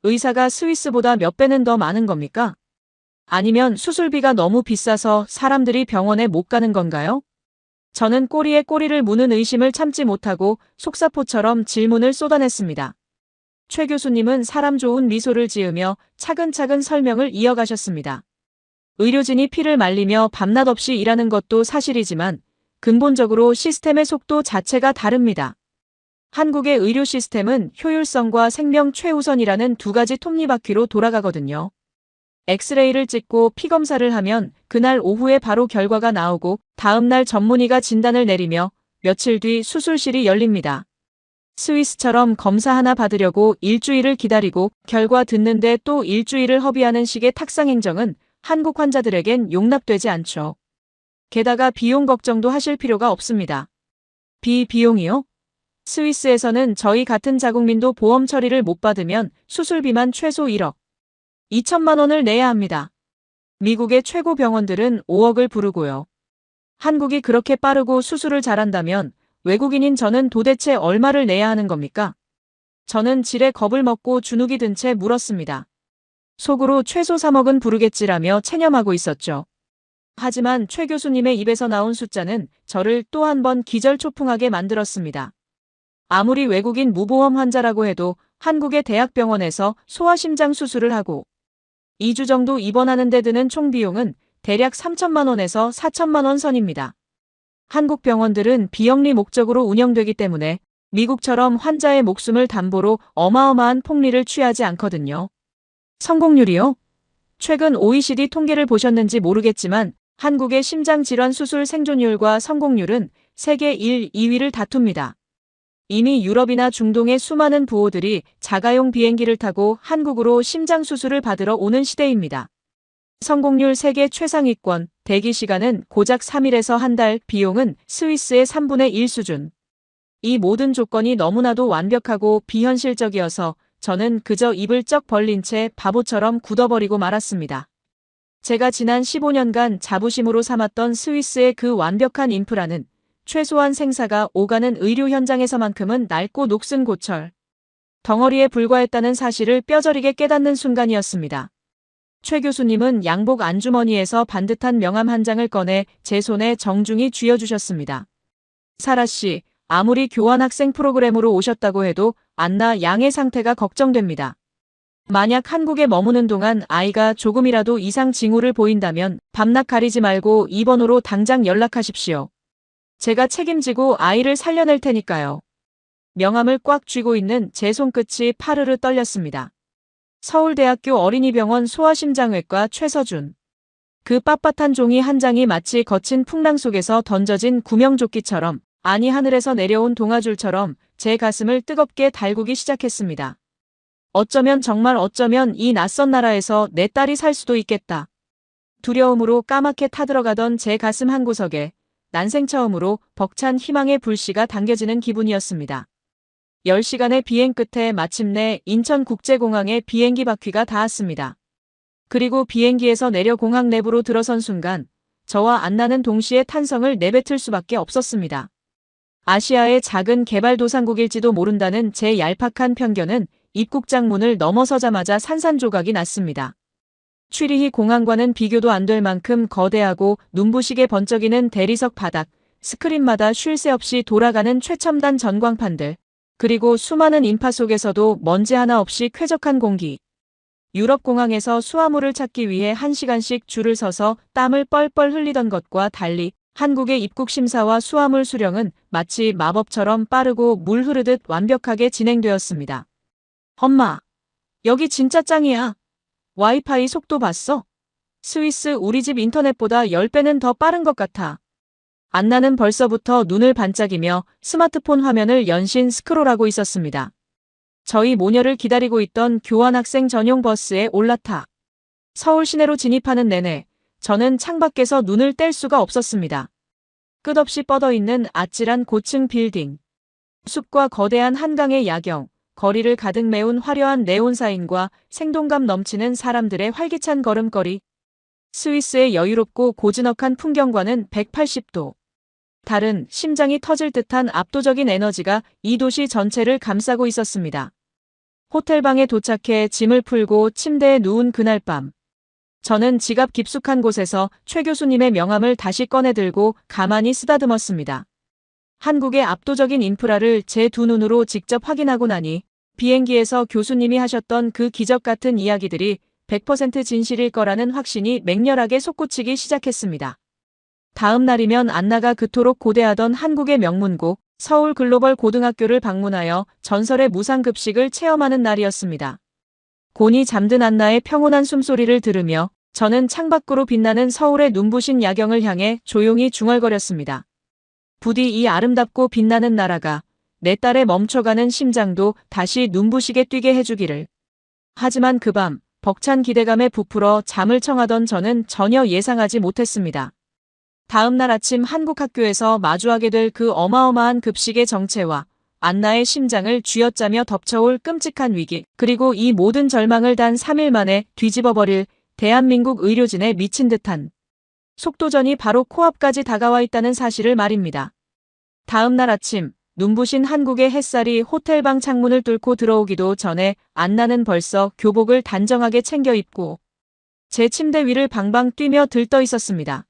의사가 스위스보다 몇 배는 더 많은 겁니까? 아니면 수술비가 너무 비싸서 사람들이 병원에 못 가는 건가요? 저는 꼬리에 꼬리를 무는 의심을 참지 못하고 속사포처럼 질문을 쏟아냈습니다. 최 교수님은 사람 좋은 미소를 지으며 차근차근 설명을 이어가셨습니다. 의료진이 피를 말리며 밤낮 없이 일하는 것도 사실이지만 근본적으로 시스템의 속도 자체가 다릅니다. 한국의 의료 시스템은 효율성과 생명 최우선이라는 두 가지 톱니바퀴로 돌아가거든요. 엑스레이를 찍고 피검사를 하면 그날 오후에 바로 결과가 나오고 다음날 전문의가 진단을 내리며 며칠 뒤 수술실이 열립니다. 스위스처럼 검사 하나 받으려고 일주일을 기다리고 결과 듣는데 또 일주일을 허비하는 식의 탁상행정은 한국 환자들에겐 용납되지 않죠. 게다가 비용 걱정도 하실 필요가 없습니다. 비용이요? 스위스에서는 저희 같은 자국민도 보험 처리를 못 받으면 수술비만 최소 1억 2천만 원을 내야 합니다. 미국의 최고 병원들은 5억을 부르고요. 한국이 그렇게 빠르고 수술을 잘한다면 외국인인 저는 도대체 얼마를 내야 하는 겁니까? 저는 지레 겁을 먹고 주눅이 든 채 물었습니다. 속으로 최소 3억은 부르겠지라며 체념하고 있었죠. 하지만 최 교수님의 입에서 나온 숫자는 저를 또 한 번 기절초풍하게 만들었습니다. 아무리 외국인 무보험 환자라고 해도 한국의 대학병원에서 소아심장 수술을 하고 2주 정도 입원하는 데 드는 총 비용은 대략 3천만 원에서 4천만 원 선입니다. 한국 병원들은 비영리 목적으로 운영되기 때문에 미국처럼 환자의 목숨을 담보로 어마어마한 폭리를 취하지 않거든요. 성공률이요? 최근 OECD 통계를 보셨는지 모르겠지만 한국의 심장질환 수술 생존율과 성공률은 세계 1, 2위를 다툽니다. 이미 유럽이나 중동의 수많은 부호들이 자가용 비행기를 타고 한국으로 심장 수술을 받으러 오는 시대입니다. 성공률 세계 최상위권, 대기 시간은 고작 3일에서 한 달, 비용은 스위스의 3분의 1 수준. 이 모든 조건이 너무나도 완벽하고 비현실적이어서 저는 그저 입을 쩍 벌린 채 바보처럼 굳어버리고 말았습니다. 제가 지난 15년간 자부심으로 삼았던 스위스의 그 완벽한 인프라는 최소한 생사가 오가는 의료 현장에서만큼은 낡고 녹슨 고철 덩어리에 불과했다는 사실을 뼈저리게 깨닫는 순간이었습니다. 최 교수님은 양복 안주머니에서 반듯한 명함 한 장을 꺼내 제 손에 정중히 쥐어주셨습니다. 사라 씨, 아무리 교환학생 프로그램으로 오셨다고 해도 안나 양의 상태가 걱정됩니다. 만약 한국에 머무는 동안 아이가 조금이라도 이상 징후를 보인다면 밤낮 가리지 말고 이 번호로 당장 연락하십시오. 제가 책임지고 아이를 살려낼 테니까요. 명함을 꽉 쥐고 있는 제 손끝이 파르르 떨렸습니다. 서울대학교 어린이병원 소아심장외과 최서준. 그 빳빳한 종이 한 장이 마치 거친 풍랑 속에서 던져진 구명조끼처럼, 아니 하늘에서 내려온 동아줄처럼 제 가슴을 뜨겁게 달구기 시작했습니다. 어쩌면 정말 어쩌면 이 낯선 나라에서 내 딸이 살 수도 있겠다. 두려움으로 까맣게 타들어가던 제 가슴 한구석에 난생 처음으로 벅찬 희망의 불씨가 당겨지는 기분이었습니다. 10시간의 비행 끝에 마침내 인천국제공항에 비행기 바퀴가 닿았습니다. 그리고 비행기에서 내려 공항 내부로 들어선 순간 저와 안나는 동시에 탄성을 내뱉을 수밖에 없었습니다. 아시아의 작은 개발도상국일지도 모른다는 제 얄팍한 편견은 입국장 문을 넘어서자마자 산산조각이 났습니다. 취리히 공항과는 비교도 안 될 만큼 거대하고 눈부시게 번쩍이는 대리석 바닥, 스크린마다 쉴 새 없이 돌아가는 최첨단 전광판들, 그리고 수많은 인파 속에서도 먼지 하나 없이 쾌적한 공기. 유럽 공항에서 수화물을 찾기 위해 1시간씩 줄을 서서 땀을 뻘뻘 흘리던 것과 달리 한국의 입국 심사와 수화물 수령은 마치 마법처럼 빠르고 물 흐르듯 완벽하게 진행되었습니다. 엄마, 여기 진짜 짱이야. 와이파이 속도 봤어? 스위스 우리 집 인터넷보다 10배는 더 빠른 것 같아. 안나는 벌써부터 눈을 반짝이며 스마트폰 화면을 연신 스크롤하고 있었습니다. 저희 모녀를 기다리고 있던 교환학생 전용 버스에 올라타 서울 시내로 진입하는 내내 저는 창밖에서 눈을 뗄 수가 없었습니다. 끝없이 뻗어있는 아찔한 고층 빌딩, 숲과 거대한 한강의 야경, 거리를 가득 메운 화려한 네온사인과 생동감 넘치는 사람들의 활기찬 걸음걸이. 스위스의 여유롭고 고즈넉한 풍경과는 180도 다른 심장이 터질 듯한 압도적인 에너지가 이 도시 전체를 감싸고 있었습니다. 호텔방에 도착해 짐을 풀고 침대에 누운 그날 밤. 저는 지갑 깊숙한 곳에서 최 교수님의 명함을 다시 꺼내들고 가만히 쓰다듬었습니다. 한국의 압도적인 인프라를 제 두 눈으로 직접 확인하고 나니 비행기에서 교수님이 하셨던 그 기적 같은 이야기들이 100% 진실일 거라는 확신이 맹렬하게 솟구치기 시작했습니다. 다음 날이면 안나가 그토록 고대하던 한국의 명문고 서울 글로벌 고등학교를 방문하여 전설의 무상급식을 체험하는 날이었습니다. 곤히 잠든 안나의 평온한 숨소리를 들으며 저는 창밖으로 빛나는 서울의 눈부신 야경을 향해 조용히 중얼거렸습니다. 부디 이 아름답고 빛나는 나라가 내 딸의 멈춰가는 심장도 다시 눈부시게 뛰게 해주기를. 하지만 그 밤 벅찬 기대감에 부풀어 잠을 청하던 저는 전혀 예상하지 못했습니다. 다음 날 아침 한국 학교에서 마주하게 될 그 어마어마한 급식의 정체와 안나의 심장을 쥐어짜며 덮쳐올 끔찍한 위기, 그리고 이 모든 절망을 단 3일 만에 뒤집어버릴 대한민국 의료진의 미친 듯한 속도전이 바로 코앞까지 다가와 있다는 사실을 말입니다. 다음 날 아침 눈부신 한국의 햇살이 호텔방 창문을 뚫고 들어오기도 전에 안나는 벌써 교복을 단정하게 챙겨 입고 제 침대 위를 방방 뛰며 들떠 있었습니다.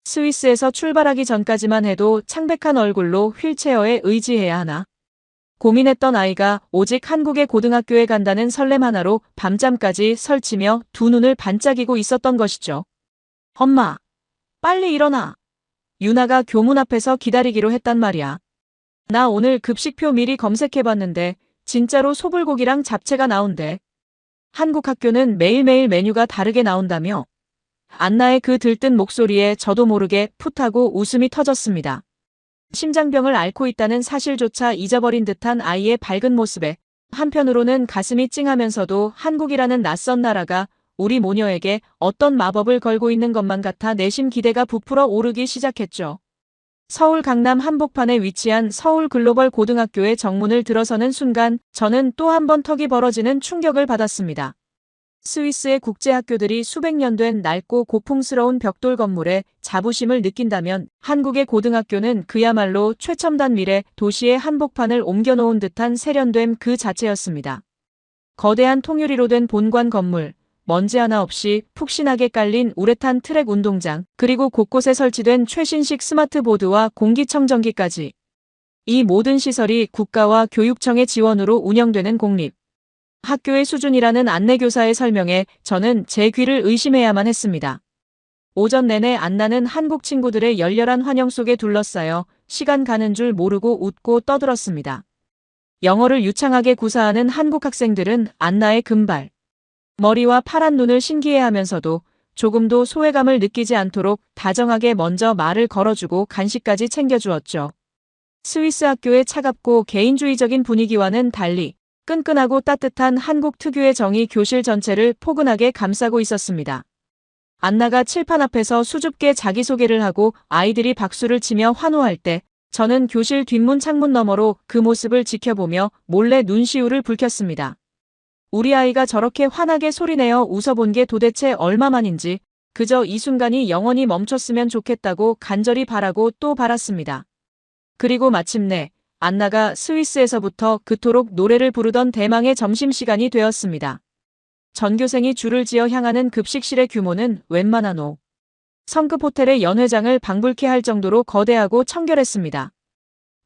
스위스에서 출발하기 전까지만 해도 창백한 얼굴로 휠체어에 의지해야 하나 고민했던 아이가 오직 한국의 고등학교에 간다는 설렘 하나로 밤잠까지 설치며 두 눈을 반짝이고 있었던 것이죠. 엄마, 빨리 일어나. 유나가 교문 앞에서 기다리기로 했단 말이야. 나 오늘 급식표 미리 검색해봤는데 진짜로 소불고기랑 잡채가 나온대. 한국 학교는 매일매일 메뉴가 다르게 나온다며. 안나의 그 들뜬 목소리에 저도 모르게 풋하고 웃음이 터졌습니다. 심장병을 앓고 있다는 사실조차 잊어버린 듯한 아이의 밝은 모습에 한편으로는 가슴이 찡하면서도 한국이라는 낯선 나라가 우리 모녀에게 어떤 마법을 걸고 있는 것만 같아 내심 기대가 부풀어 오르기 시작했죠. 서울 강남 한복판에 위치한 서울 글로벌 고등학교의 정문을 들어서는 순간 저는 또 한 번 턱이 벌어지는 충격을 받았습니다. 스위스의 국제학교들이 수백 년 된 낡고 고풍스러운 벽돌 건물에 자부심을 느낀다면 한국의 고등학교는 그야말로 최첨단 미래 도시의 한복판을 옮겨놓은 듯한 세련됨 그 자체였습니다. 거대한 통유리로 된 본관 건물, 먼지 하나 없이 푹신하게 깔린 우레탄 트랙 운동장, 그리고 곳곳에 설치된 최신식 스마트보드와 공기청정기까지. 이 모든 시설이 국가와 교육청의 지원으로 운영되는 공립 학교의 수준이라는 안내교사의 설명에 저는 제 귀를 의심해야만 했습니다. 오전 내내 안나는 한국 친구들의 열렬한 환영 속에 둘러싸여 시간 가는 줄 모르고 웃고 떠들었습니다. 영어를 유창하게 구사하는 한국 학생들은 안나의 금발 머리와 파란 눈을 신기해하면서도 조금도 소외감을 느끼지 않도록 다정하게 먼저 말을 걸어주고 간식까지 챙겨주었죠. 스위스 학교의 차갑고 개인주의적인 분위기와는 달리 끈끈하고 따뜻한 한국 특유의 정이 교실 전체를 포근하게 감싸고 있었습니다. 안나가 칠판 앞에서 수줍게 자기소개를 하고 아이들이 박수를 치며 환호할 때 저는 교실 뒷문 창문 너머로 그 모습을 지켜보며 몰래 눈시울을 붉혔습니다. 우리 아이가 저렇게 환하게 소리내어 웃어본 게 도대체 얼마만인지 그저 이 순간이 영원히 멈췄으면 좋겠다고 간절히 바라고 또 바랐습니다. 그리고 마침내 안나가 스위스에서부터 그토록 노래를 부르던 대망의 점심시간이 되었습니다. 전교생이 줄을 지어 향하는 급식실의 규모는 웬만한 성급 호텔의 연회장을 방불케 할 정도로 거대하고 청결했습니다.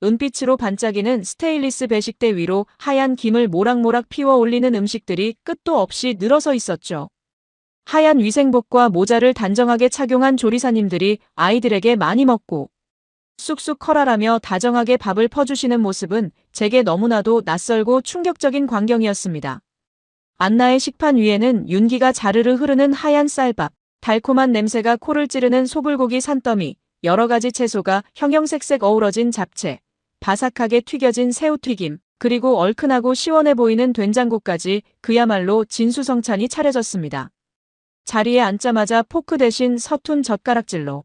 은빛으로 반짝이는 스테인리스 배식대 위로 하얀 김을 모락모락 피워 올리는 음식들이 끝도 없이 늘어서 있었죠. 하얀 위생복과 모자를 단정하게 착용한 조리사님들이 아이들에게 많이 먹고 쑥쑥 커라라며 다정하게 밥을 퍼주시는 모습은 제게 너무나도 낯설고 충격적인 광경이었습니다. 안나의 식판 위에는 윤기가 자르르 흐르는 하얀 쌀밥, 달콤한 냄새가 코를 찌르는 소불고기 산더미, 여러 가지 채소가 형형색색 어우러진 잡채, 바삭하게 튀겨진 새우튀김, 그리고 얼큰하고 시원해 보이는 된장국까지 그야말로 진수성찬이 차려졌습니다. 자리에 앉자마자 포크 대신 서툰 젓가락질로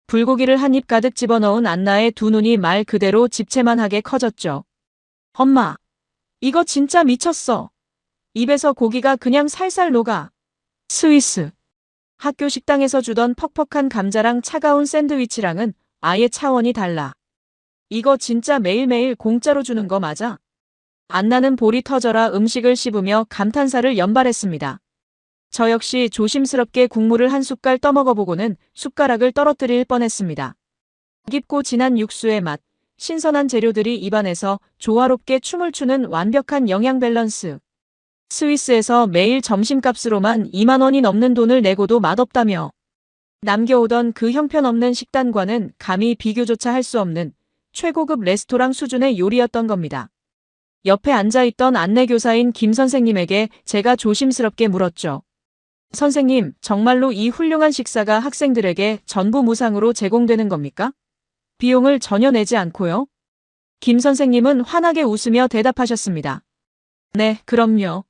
불고기를 한 입 가득 집어넣은 안나의 두 눈이 말 그대로 집채만하게 커졌죠. 엄마, 이거 진짜 미쳤어. 입에서 고기가 그냥 살살 녹아. 스위스. 학교 식당에서 주던 퍽퍽한 감자랑 차가운 샌드위치랑은 아예 차원이 달라. 이거 진짜 매일매일 공짜로 주는 거 맞아? 안나는 볼이 터져라 음식을 씹으며 감탄사를 연발했습니다. 저 역시 조심스럽게 국물을 한 숟갈 떠먹어보고는 숟가락을 떨어뜨릴 뻔했습니다. 깊고 진한 육수의 맛, 신선한 재료들이 입안에서 조화롭게 춤을 추는 완벽한 영양 밸런스. 스위스에서 매일 점심값으로만 2만 원이 넘는 돈을 내고도 맛없다며 남겨오던 그 형편없는 식단과는 감히 비교조차 할 수 없는 최고급 레스토랑 수준의 요리였던 겁니다. 옆에 앉아있던 안내교사인 김 선생님에게 제가 조심스럽게 물었죠. 선생님, 정말로 이 훌륭한 식사가 학생들에게 전부 무상으로 제공되는 겁니까? 비용을 전혀 내지 않고요? 김 선생님은 환하게 웃으며 대답하셨습니다. 네, 그럼요.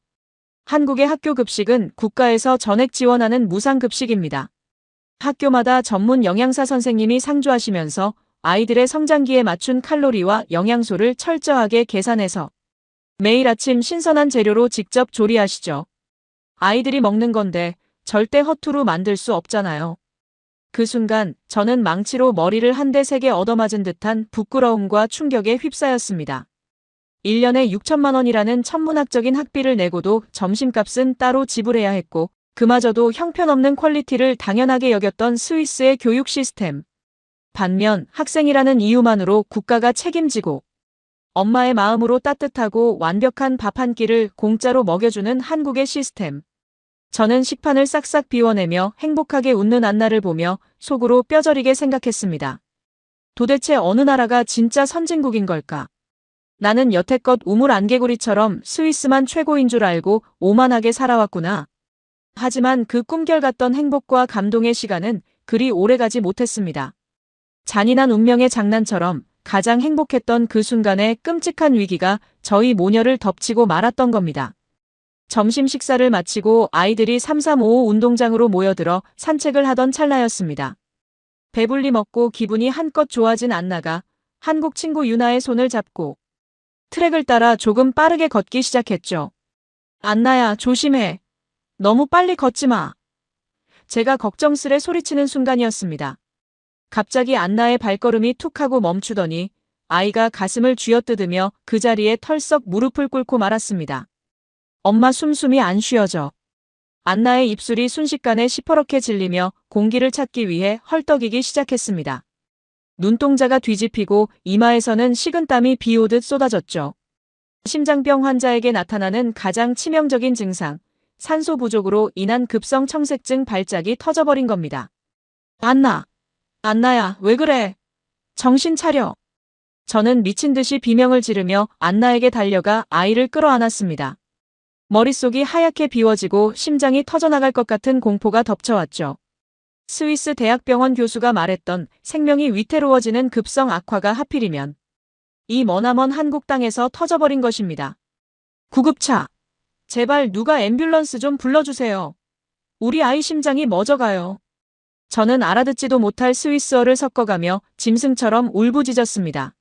한국의 학교 급식은 국가에서 전액 지원하는 무상급식입니다. 학교마다 전문 영양사 선생님이 상주하시면서 아이들의 성장기에 맞춘 칼로리와 영양소를 철저하게 계산해서 매일 아침 신선한 재료로 직접 조리하시죠. 아이들이 먹는 건데 절대 허투루 만들 수 없잖아요. 그 순간 저는 망치로 머리를 한 대 세게 얻어맞은 듯한 부끄러움과 충격에 휩싸였습니다. 1년에 6천만 원이라는 천문학적인 학비를 내고도 점심값은 따로 지불해야 했고 그마저도 형편없는 퀄리티를 당연하게 여겼던 스위스의 교육 시스템. 반면 학생이라는 이유만으로 국가가 책임지고 엄마의 마음으로 따뜻하고 완벽한 밥 한 끼를 공짜로 먹여주는 한국의 시스템. 저는 식판을 싹싹 비워내며 행복하게 웃는 안나를 보며 속으로 뼈저리게 생각했습니다. 도대체 어느 나라가 진짜 선진국인 걸까? 나는 여태껏 우물 안개구리처럼 스위스만 최고인 줄 알고 오만하게 살아왔구나. 하지만 그 꿈결 같던 행복과 감동의 시간은 그리 오래가지 못했습니다. 잔인한 운명의 장난처럼 가장 행복했던 그 순간에 끔찍한 위기가 저희 모녀를 덮치고 말았던 겁니다. 점심 식사를 마치고 아이들이 3355 운동장으로 모여들어 산책을 하던 찰나였습니다. 배불리 먹고 기분이 한껏 좋아진 안나가 한국 친구 유나의 손을 잡고 트랙을 따라 조금 빠르게 걷기 시작했죠. 안나야, 조심해. 너무 빨리 걷지 마. 제가 걱정스레 소리치는 순간이었습니다. 갑자기 안나의 발걸음이 툭 하고 멈추더니 아이가 가슴을 쥐어뜯으며 그 자리에 털썩 무릎을 꿇고 말았습니다. 엄마 숨이 안 쉬어져. 안나의 입술이 순식간에 시퍼렇게 질리며 공기를 찾기 위해 헐떡이기 시작했습니다. 눈동자가 뒤집히고 이마에서는 식은땀이 비 오듯 쏟아졌죠. 심장병 환자에게 나타나는 가장 치명적인 증상, 산소 부족으로 인한 급성 청색증 발작이 터져버린 겁니다. 안나야, 왜 그래? 정신 차려. 저는 미친 듯이 비명을 지르며 안나에게 달려가 아이를 끌어안았습니다. 머릿속이 하얗게 비워지고 심장이 터져나갈 것 같은 공포가 덮쳐왔죠. 스위스 대학병원 교수가 말했던 생명이 위태로워지는 급성 악화가 하필이면 이 머나먼 한국 땅에서 터져버린 것입니다. 구급차. 제발 누가 앰뷸런스 좀 불러주세요. 우리 아이 심장이 멎어가요. 저는 알아듣지도 못할 스위스어를 섞어가며 짐승처럼 울부짖었습니다.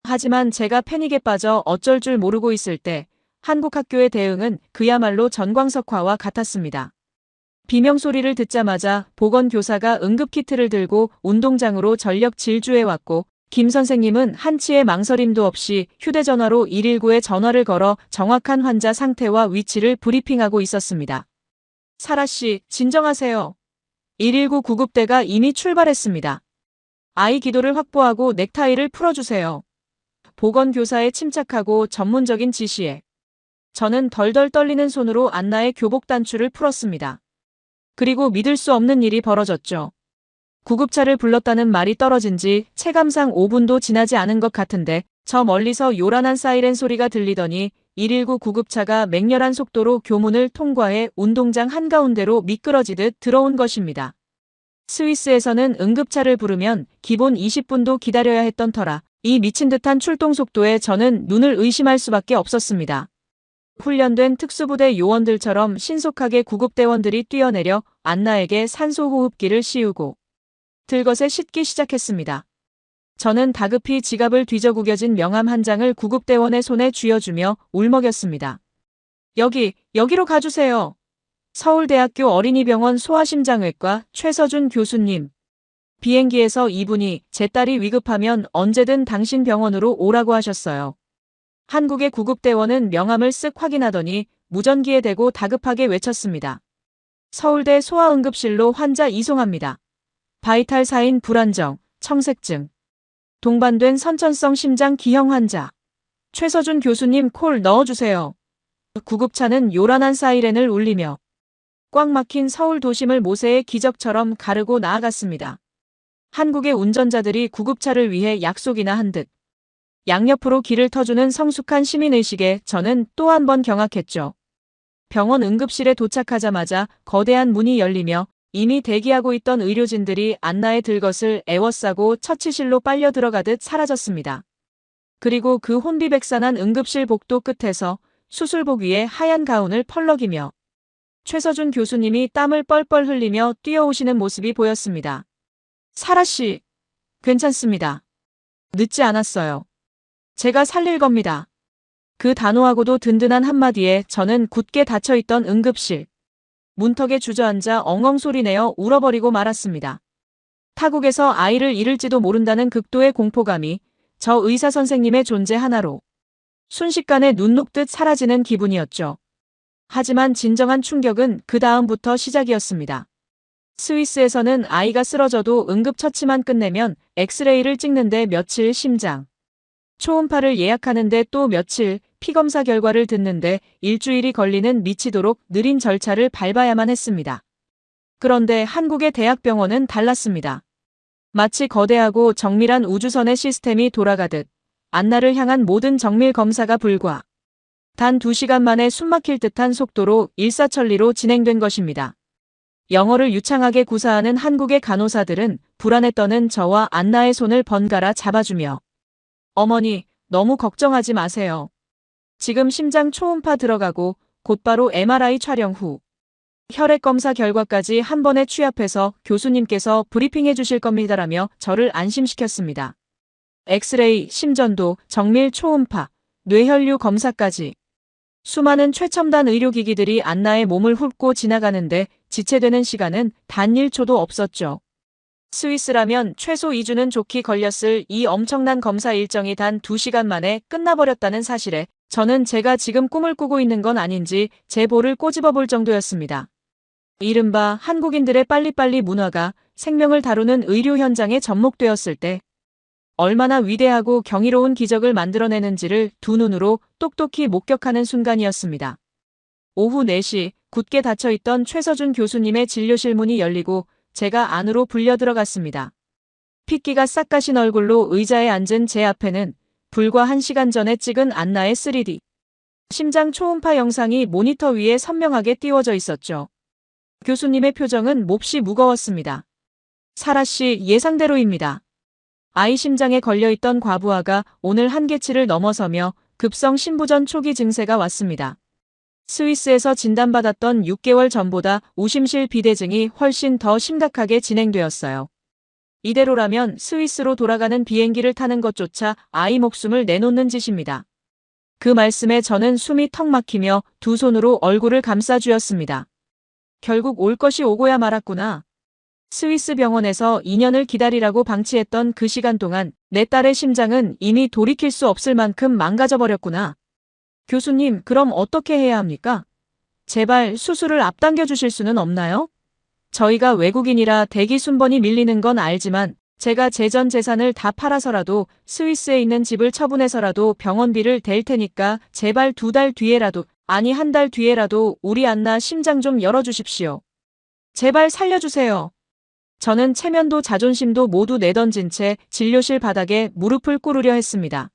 하지만 제가 패닉에 빠져 어쩔 줄 모르고 있을 때 한국 학교의 대응은 그야말로 전광석화와 같았습니다. 비명 소리를 듣자마자 보건교사가 응급키트를 들고 운동장으로 전력 질주해왔고 김 선생님은 한치의 망설임도 없이 휴대전화로 119에 전화를 걸어 정확한 환자 상태와 위치를 브리핑하고 있었습니다. 사라 씨, 진정하세요. 119 구급대가 이미 출발했습니다. 아이 기도를 확보하고 넥타이를 풀어주세요. 보건교사의 침착하고 전문적인 지시에 저는 덜덜 떨리는 손으로 안나의 교복 단추를 풀었습니다. 그리고 믿을 수 없는 일이 벌어졌죠. 구급차를 불렀다는 말이 떨어진 지 체감상 5분도 지나지 않은 것 같은데 저 멀리서 요란한 사이렌 소리가 들리더니 119 구급차가 맹렬한 속도로 교문을 통과해 운동장 한가운데로 미끄러지듯 들어온 것입니다. 스위스에서는 응급차를 부르면 기본 20분도 기다려야 했던 터라 이 미친 듯한 출동 속도에 저는 눈을 의심할 수밖에 없었습니다. 훈련된 특수부대 요원들처럼 신속하게 구급대원들이 뛰어내려 안나에게 산소호흡기를 씌우고 들것에 싣기 시작했습니다. 저는 다급히 지갑을 뒤져구겨진 명함 한 장을 구급대원의 손에 쥐어주며 울먹였습니다. 여기로 가주세요. 서울대학교 어린이병원 소아심장외과 최서준 교수님. 비행기에서 이분이 제 딸이 위급하면 언제든 당신 병원으로 오라고 하셨어요. 한국의 구급대원은 명함을 쓱 확인하더니 무전기에 대고 다급하게 외쳤습니다. 서울대 소아응급실로 환자 이송합니다. 바이탈 사인 불안정, 청색증. 동반된 선천성 심장 기형 환자. 최서준 교수님 콜 넣어주세요. 구급차는 요란한 사이렌을 울리며 꽉 막힌 서울 도심을 모세의 기적처럼 가르고 나아갔습니다. 한국의 운전자들이 구급차를 위해 약속이나 한 듯 양옆으로 길을 터주는 성숙한 시민의식에 저는 또 한 번 경악했죠. 병원 응급실에 도착하자마자 거대한 문이 열리며 이미 대기하고 있던 의료진들이 안나의 들것을 에워싸고 처치실로 빨려 들어가듯 사라졌습니다. 그리고 그 혼비백산한 응급실 복도 끝에서 수술복 위에 하얀 가운을 펄럭이며 최서준 교수님이 땀을 뻘뻘 흘리며 뛰어오시는 모습이 보였습니다. 사라 씨, 괜찮습니다. 늦지 않았어요. 제가 살릴 겁니다. 그 단호하고도 든든한 한마디에 저는 굳게 닫혀있던 응급실 문턱에 주저앉아 엉엉 소리내어 울어버리고 말았습니다. 타국에서 아이를 잃을지도 모른다는 극도의 공포감이 저 의사 선생님의 존재 하나로 순식간에 눈 녹듯 사라지는 기분이었죠. 하지만 진정한 충격은 그 다음부터 시작이었습니다. 스위스에서는 아이가 쓰러져도 응급처치만 끝내면 엑스레이를 찍는데 며칠, 심장 초음파를 예약하는데 또 며칠, 피검사 결과를 듣는데 일주일이 걸리는 미치도록 느린 절차를 밟아야만 했습니다. 그런데 한국의 대학병원은 달랐습니다. 마치 거대하고 정밀한 우주선의 시스템이 돌아가듯 안나를 향한 모든 정밀 검사가 불과 단 2시간 만에 숨막힐 듯한 속도로 일사천리로 진행된 것입니다. 영어를 유창하게 구사하는 한국의 간호사들은 불안에 떠는 저와 안나의 손을 번갈아 잡아주며 어머니, 너무 걱정하지 마세요. 지금 심장 초음파 들어가고 곧바로 MRI 촬영 후 혈액 검사 결과까지 한 번에 취합해서 교수님께서 브리핑해 주실 겁니다라며 저를 안심시켰습니다. 엑스레이, 심전도, 정밀 초음파, 뇌혈류 검사까지 수많은 최첨단 의료기기들이 안나의 몸을 훑고 지나가는데 지체되는 시간은 단 1초도 없었죠. 스위스라면 최소 2주는 좋게 걸렸을 이 엄청난 검사 일정이 단 2시간 만에 끝나버렸다는 사실에 저는 제가 지금 꿈을 꾸고 있는 건 아닌지 제 볼을 꼬집어 볼 정도였습니다. 이른바 한국인들의 빨리빨리 문화가 생명을 다루는 의료 현장에 접목되었을 때 얼마나 위대하고 경이로운 기적을 만들어내는지를 두 눈으로 똑똑히 목격하는 순간이었습니다. 오후 4시 굳게 닫혀있던 최서준 교수님의 진료실 문이 열리고 제가 안으로 불려 들어갔습니다. 핏기가 싹 가신 얼굴로 의자에 앉은 제 앞에는 불과 1시간 전에 찍은 안나의 3D 심장 초음파 영상이 모니터 위에 선명하게 띄워져 있었죠. 교수님의 표정은 몹시 무거웠습니다. 사라 씨, 예상대로입니다. 아이 심장에 걸려있던 과부하가 오늘 한계치를 넘어서며 급성 신부전 초기 증세가 왔습니다. 스위스에서 진단받았던 6개월 전보다 우심실 비대증이 훨씬 더 심각하게 진행되었어요. 이대로라면 스위스로 돌아가는 비행기를 타는 것조차 아이 목숨을 내놓는 짓입니다. 그 말씀에 저는 숨이 턱 막히며 두 손으로 얼굴을 감싸쥐었습니다. 결국 올 것이 오고야 말았구나. 스위스 병원에서 2년을 기다리라고 방치했던 그 시간 동안 내 딸의 심장은 이미 돌이킬 수 없을 만큼 망가져버렸구나. 교수님, 그럼 어떻게 해야 합니까? 제발 수술을 앞당겨 주실 수는 없나요? 저희가 외국인이라 대기 순번이 밀리는 건 알지만 제가 제 전 재산을 다 팔아서라도 스위스에 있는 집을 처분해서라도 병원비를 댈 테니까 제발 2달 뒤에라도, 아니 1달 뒤에라도 우리 안나 심장 좀 열어주십시오. 제발 살려주세요. 저는 체면도 자존심도 모두 내던진 채 진료실 바닥에 무릎을 꿇으려 했습니다.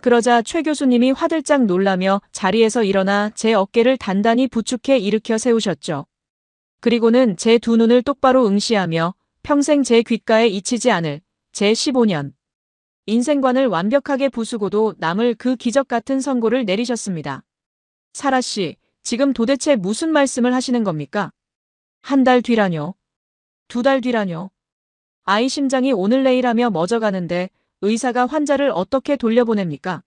그러자 최 교수님이 화들짝 놀라며 자리에서 일어나 제 어깨를 단단히 부축해 일으켜 세우셨죠. 그리고는 제 두 눈을 똑바로 응시하며 평생 제 귓가에 잊히지 않을 제 15년 인생관을 완벽하게 부수고도 남을 그 기적 같은 선고를 내리셨습니다. 사라 씨, 지금 도대체 무슨 말씀을 하시는 겁니까? 1달 뒤라뇨? 2달 뒤라뇨? 아이 심장이 오늘 내일 하며 멎어가는데 의사가 환자를 어떻게 돌려보냅니까?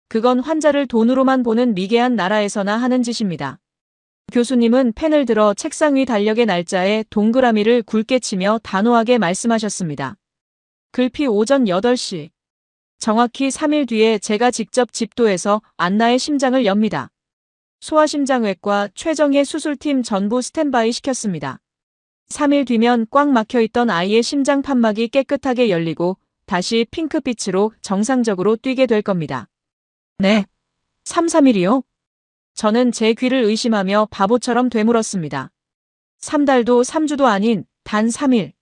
그건 환자를 돈으로만 보는 미개한 나라에서나 하는 짓입니다. 교수님은 펜을 들어 책상 위 달력의 날짜에 동그라미를 굵게 치며 단호하게 말씀하셨습니다. 글피 오전 8시. 정확히 3일 뒤에 제가 직접 집도해서 안나의 심장을 엽니다. 소아심장외과 최정예 수술팀 전부 스탠바이 시켰습니다. 3일 뒤면 꽉 막혀있던 아이의 심장 판막이 깨끗하게 열리고 다시 핑크빛으로 정상적으로 뛰게 될 겁니다. 네. 3-3일이요? 저는 제 귀를 의심하며 바보처럼 되물었습니다. 3달도 3주도 아닌 단 3일.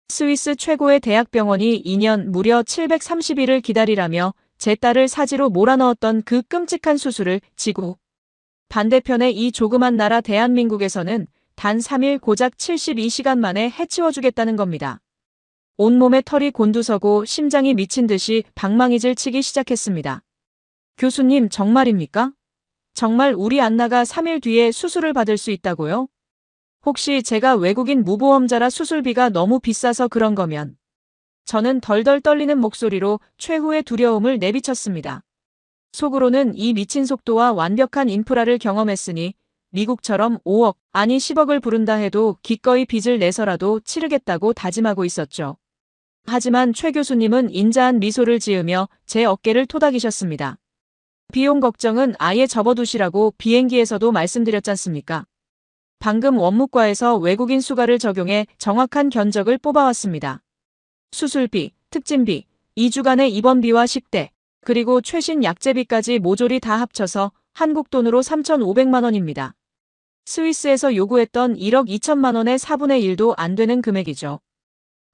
스위스 최고의 대학병원이 2년 무려 730일을 기다리라며 제 딸을 사지로 몰아넣었던 그 끔찍한 수술을 지구 반대편의 이 조그만 나라 대한민국에서는 단 3일 고작 72시간 만에 해치워주겠다는 겁니다. 온몸에 털이 곤두서고 심장이 미친 듯이 방망이질 치기 시작했습니다. 교수님, 정말입니까? 정말 우리 안나가 3일 뒤에 수술을 받을 수 있다고요? 혹시 제가 외국인 무보험자라 수술비가 너무 비싸서 그런 거면? 저는 덜덜 떨리는 목소리로 최후의 두려움을 내비쳤습니다. 속으로는 이 미친 속도와 완벽한 인프라를 경험했으니 미국처럼 5억, 아니 10억을 부른다 해도 기꺼이 빚을 내서라도 치르겠다고 다짐하고 있었죠. 하지만 최 교수님은 인자한 미소를 지으며 제 어깨를 토닥이셨습니다. 비용 걱정은 아예 접어두시라고 비행기에서도 말씀드렸잖습니까? 방금 원무과에서 외국인 수가를 적용해 정확한 견적을 뽑아왔습니다. 수술비, 특진비, 2주간의 입원비와 식대, 그리고 최신 약제비까지 모조리 다 합쳐서 한국 돈으로 3,500만 원입니다. 스위스에서 요구했던 1억 2천만 원의 4분의 1도 안 되는 금액이죠.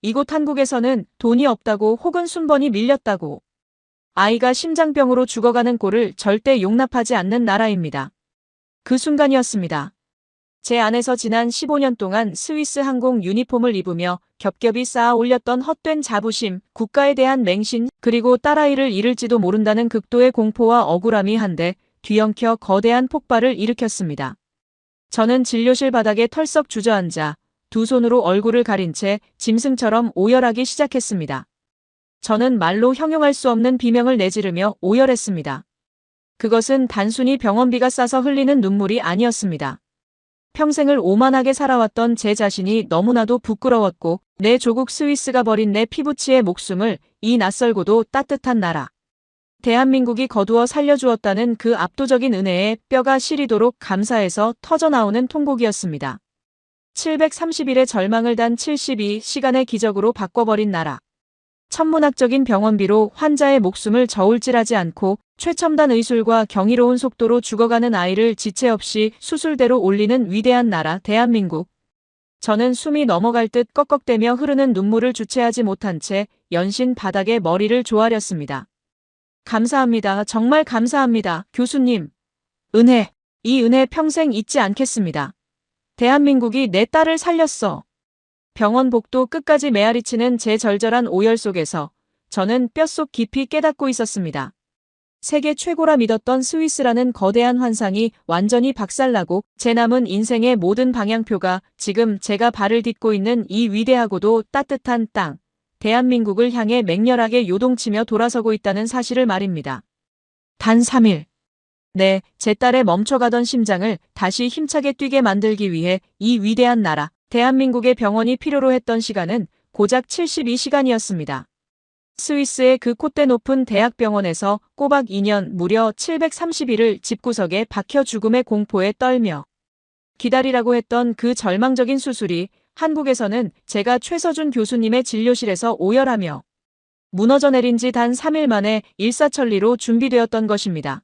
이곳 한국에서는 돈이 없다고 혹은 순번이 밀렸다고 아이가 심장병으로 죽어가는 꼴을 절대 용납하지 않는 나라입니다. 그 순간이었습니다. 제 안에서 지난 15년 동안 스위스 항공 유니폼을 입으며 겹겹이 쌓아 올렸던 헛된 자부심, 국가에 대한 맹신, 그리고 딸아이를 잃을지도 모른다는 극도의 공포와 억울함이 한데 뒤엉켜 거대한 폭발을 일으켰습니다. 저는 진료실 바닥에 털썩 주저앉아 두 손으로 얼굴을 가린 채 짐승처럼 오열하기 시작했습니다. 저는 말로 형용할 수 없는 비명을 내지르며 오열했습니다. 그것은 단순히 병원비가 싸서 흘리는 눈물이 아니었습니다. 평생을 오만하게 살아왔던 제 자신이 너무나도 부끄러웠고 내 조국 스위스가 버린 내 피부치의 목숨을 이 낯설고도 따뜻한 나라 대한민국이 거두어 살려주었다는 그 압도적인 은혜에 뼈가 시리도록 감사해서 터져나오는 통곡이었습니다. 730일의 절망을 단 72시간의 기적으로 바꿔버린 나라. 천문학적인 병원비로 환자의 목숨을 저울질하지 않고 최첨단 의술과 경이로운 속도로 죽어가는 아이를 지체 없이 수술대로 올리는 위대한 나라 대한민국. 저는 숨이 넘어갈 듯 꺽꺽대며 흐르는 눈물을 주체하지 못한 채 연신 바닥에 머리를 조아렸습니다. 감사합니다. 정말 감사합니다. 교수님. 은혜. 이 은혜 평생 잊지 않겠습니다. 대한민국이 내 딸을 살렸어. 병원 복도 끝까지 메아리치는 제 절절한 오열 속에서 저는 뼛속 깊이 깨닫고 있었습니다. 세계 최고라 믿었던 스위스라는 거대한 환상이 완전히 박살나고 제 남은 인생의 모든 방향표가 지금 제가 발을 딛고 있는 이 위대하고도 따뜻한 땅, 대한민국을 향해 맹렬하게 요동치며 돌아서고 있다는 사실을 말입니다. 단 3일. 네, 제 딸의 멈춰가던 심장을 다시 힘차게 뛰게 만들기 위해 이 위대한 나라, 대한민국의 병원이 필요로 했던 시간은 고작 72시간이었습니다. 스위스의 그 콧대 높은 대학병원에서 꼬박 2년 무려 730일을 집구석에 박혀 죽음의 공포에 떨며 기다리라고 했던 그 절망적인 수술이 한국에서는 제가 최서준 교수님의 진료실에서 오열하며 무너져 내린 지 단 3일 만에 일사천리로 준비되었던 것입니다.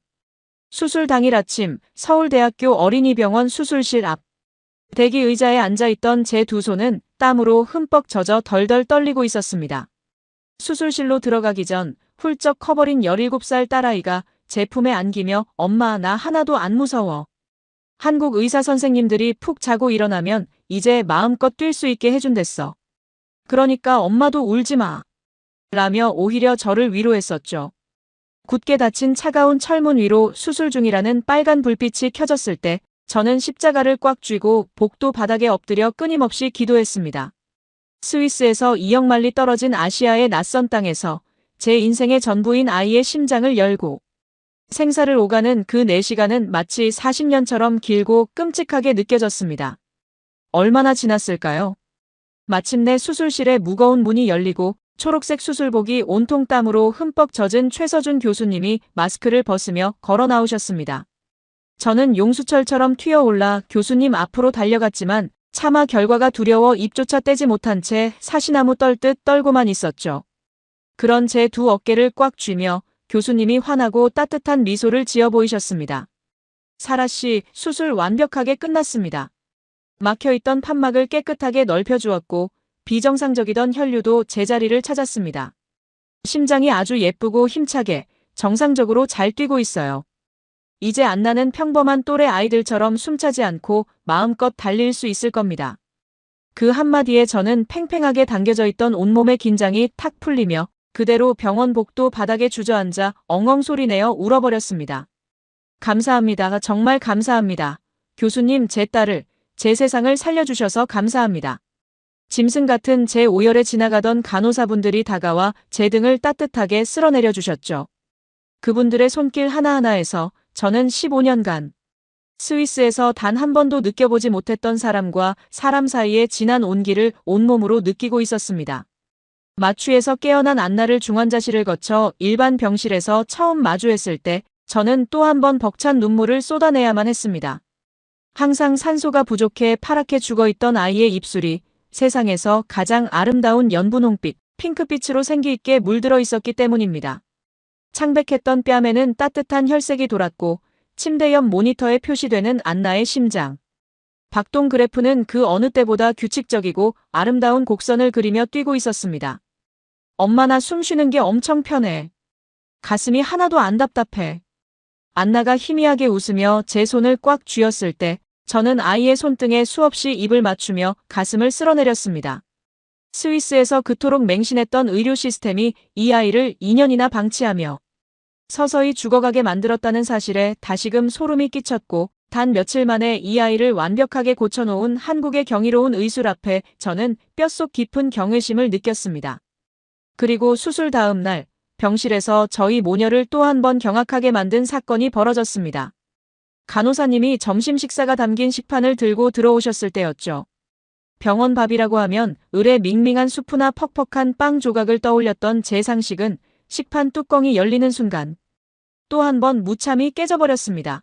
수술 당일 아침 서울대학교 어린이병원 수술실 앞 대기 의자에 앉아있던 제 두 손은 땀으로 흠뻑 젖어 덜덜 떨리고 있었습니다. 수술실로 들어가기 전 훌쩍 커버린 17살 딸아이가 제 품에 안기며 엄마 나 하나도 안 무서워. 한국 의사 선생님들이 푹 자고 일어나면 이제 마음껏 뛸 수 있게 해준댔어. 그러니까 엄마도 울지 마. 라며 오히려 저를 위로했었죠. 굳게 닫힌 차가운 철문 위로 수술 중이라는 빨간 불빛이 켜졌을 때 저는 십자가를 꽉 쥐고 복도 바닥에 엎드려 끊임없이 기도했습니다. 스위스에서 2억 마일리 떨어진 아시아의 낯선 땅에서 제 인생의 전부인 아이의 심장을 열고 생사를 오가는 그 4시간은 마치 40년처럼 길고 끔찍하게 느껴졌습니다. 얼마나 지났을까요? 마침내 수술실의 무거운 문이 열리고 초록색 수술복이 온통 땀으로 흠뻑 젖은 최서준 교수님이 마스크를 벗으며 걸어 나오셨습니다. 저는 용수철처럼 튀어올라 교수님 앞으로 달려갔지만 차마 결과가 두려워 입조차 떼지 못한 채 사시나무 떨듯 떨고만 있었죠. 그런 제 두 어깨를 꽉 쥐며 교수님이 환하고 따뜻한 미소를 지어 보이셨습니다. 사라 씨, 수술 완벽하게 끝났습니다. 막혀있던 판막을 깨끗하게 넓혀주었고 비정상적이던 혈류도 제자리를 찾았습니다. 심장이 아주 예쁘고 힘차게 정상적으로 잘 뛰고 있어요. 이제 안나는 평범한 또래 아이들처럼 숨차지 않고 마음껏 달릴 수 있을 겁니다. 그 한마디에 저는 팽팽하게 당겨져 있던 온몸의 긴장이 탁 풀리며 그대로 병원 복도 바닥에 주저앉아 엉엉 소리내어 울어버렸습니다. 감사합니다. 정말 감사합니다. 교수님, 제 딸을, 제 세상을 살려주셔서 감사합니다. 짐승 같은 제 오열에 지나가던 간호사분들이 다가와 제 등을 따뜻하게 쓸어내려 주셨죠. 그분들의 손길 하나하나에서 저는 15년간 스위스에서 단 한 번도 느껴보지 못했던 사람과 사람 사이의 진한 온기를 온몸으로 느끼고 있었습니다. 마취에서 깨어난 안나를 중환자실을 거쳐 일반 병실에서 처음 마주했을 때 저는 또 한 번 벅찬 눈물을 쏟아내야만 했습니다. 항상 산소가 부족해 파랗게 죽어있던 아이의 입술이 세상에서 가장 아름다운 연분홍빛, 핑크빛으로 생기 있게 물들어 있었기 때문입니다. 창백했던 뺨에는 따뜻한 혈색이 돌았고 침대 옆 모니터에 표시되는 안나의 심장. 박동 그래프는 그 어느 때보다 규칙적이고 아름다운 곡선을 그리며 뛰고 있었습니다. 엄마 나 숨 쉬는 게 엄청 편해. 가슴이 하나도 안 답답해. 안나가 희미하게 웃으며 제 손을 꽉 쥐었을 때 저는 아이의 손등에 수없이 입을 맞추며 가슴을 쓸어내렸습니다. 스위스에서 그토록 맹신했던 의료 시스템이 이 아이를 2년이나 방치하며 서서히 죽어가게 만들었다는 사실에 다시금 소름이 끼쳤고 단 며칠 만에 이 아이를 완벽하게 고쳐놓은 한국의 경이로운 의술 앞에 저는 뼛속 깊은 경외심을 느꼈습니다. 그리고 수술 다음 날 병실에서 저희 모녀를 또 한 번 경악하게 만든 사건이 벌어졌습니다. 간호사님이 점심 식사가 담긴 식판을 들고 들어오셨을 때였죠. 병원 밥이라고 하면 을의 밍밍한 수프나 퍽퍽한 빵 조각을 떠올렸던 제 상식은 식판 뚜껑이 열리는 순간 또 한 번 무참히 깨져버렸습니다.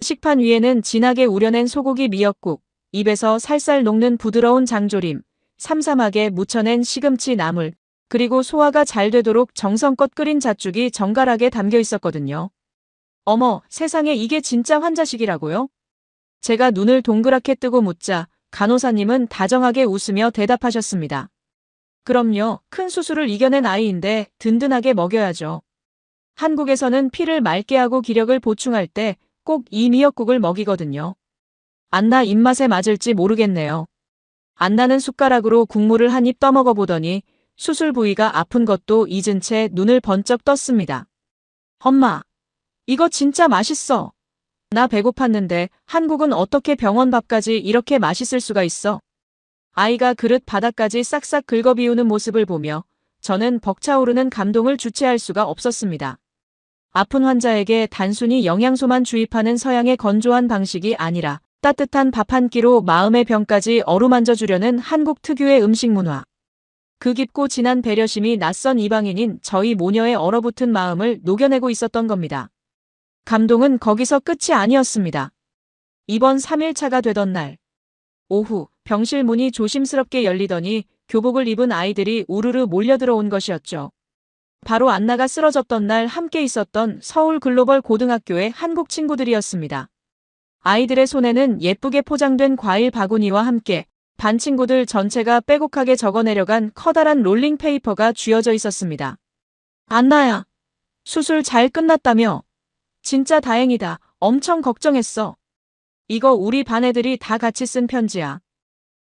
식판 위에는 진하게 우려낸 소고기 미역국, 입에서 살살 녹는 부드러운 장조림, 삼삼하게 무쳐낸 시금치 나물, 그리고 소화가 잘 되도록 정성껏 끓인 잣죽이 정갈하게 담겨 있었거든요. 어머, 세상에 이게 진짜 환자식이라고요? 제가 눈을 동그랗게 뜨고 묻자 간호사님은 다정하게 웃으며 대답하셨습니다. 그럼요, 큰 수술을 이겨낸 아이인데 든든하게 먹여야죠. 한국에서는 피를 맑게 하고 기력을 보충할 때 꼭 이 미역국을 먹이거든요. 안나 입맛에 맞을지 모르겠네요. 안나는 숟가락으로 국물을 한 입 떠먹어 보더니 수술 부위가 아픈 것도 잊은 채 눈을 번쩍 떴습니다. 엄마, 이거 진짜 맛있어. 나 배고팠는데 한국은 어떻게 병원 밥까지 이렇게 맛있을 수가 있어? 아이가 그릇 바닥까지 싹싹 긁어비우는 모습을 보며 저는 벅차오르는 감동을 주체할 수가 없었습니다. 아픈 환자에게 단순히 영양소만 주입하는 서양의 건조한 방식이 아니라 따뜻한 밥 한 끼로 마음의 병까지 어루만져 주려는 한국 특유의 음식 문화. 그 깊고 진한 배려심이 낯선 이방인인 저희 모녀의 얼어붙은 마음을 녹여내고 있었던 겁니다. 감동은 거기서 끝이 아니었습니다. 입원 3일차가 되던 날 오후 병실 문이 조심스럽게 열리더니 교복을 입은 아이들이 우르르 몰려들어온 것이었죠. 바로 안나가 쓰러졌던 날 함께 있었던 서울 글로벌 고등학교의 한국 친구들이었습니다. 아이들의 손에는 예쁘게 포장된 과일 바구니와 함께 반 친구들 전체가 빼곡하게 적어내려간 커다란 롤링페이퍼가 쥐어져 있었습니다. 안나야, 수술 잘 끝났다며? 진짜 다행이다. 엄청 걱정했어. 이거 우리 반 애들이 다 같이 쓴 편지야.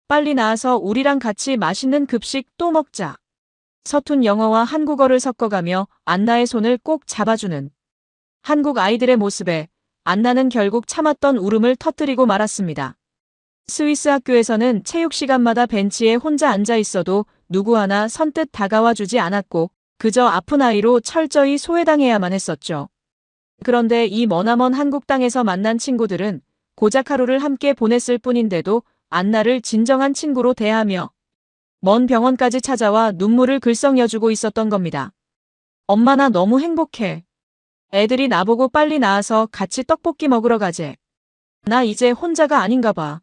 빨리 나와서 우리랑 같이 맛있는 급식 또 먹자. 서툰 영어와 한국어를 섞어가며 안나의 손을 꼭 잡아주는 한국 아이들의 모습에 안나는 결국 참았던 울음을 터뜨리고 말았습니다. 스위스 학교에서는 체육 시간마다 벤치에 혼자 앉아 있어도 누구 하나 선뜻 다가와 주지 않았고 그저 아픈 아이로 철저히 소외당해야만 했었죠. 그런데 이 머나먼 한국 땅에서 만난 친구들은 고작 하루를 함께 보냈을 뿐인데도 안나를 진정한 친구로 대하며 먼 병원까지 찾아와 눈물을 글썽여주고 있었던 겁니다. 엄마 나 너무 행복해. 애들이 나보고 빨리 나와서 같이 떡볶이 먹으러 가재. 나 이제 혼자가 아닌가 봐.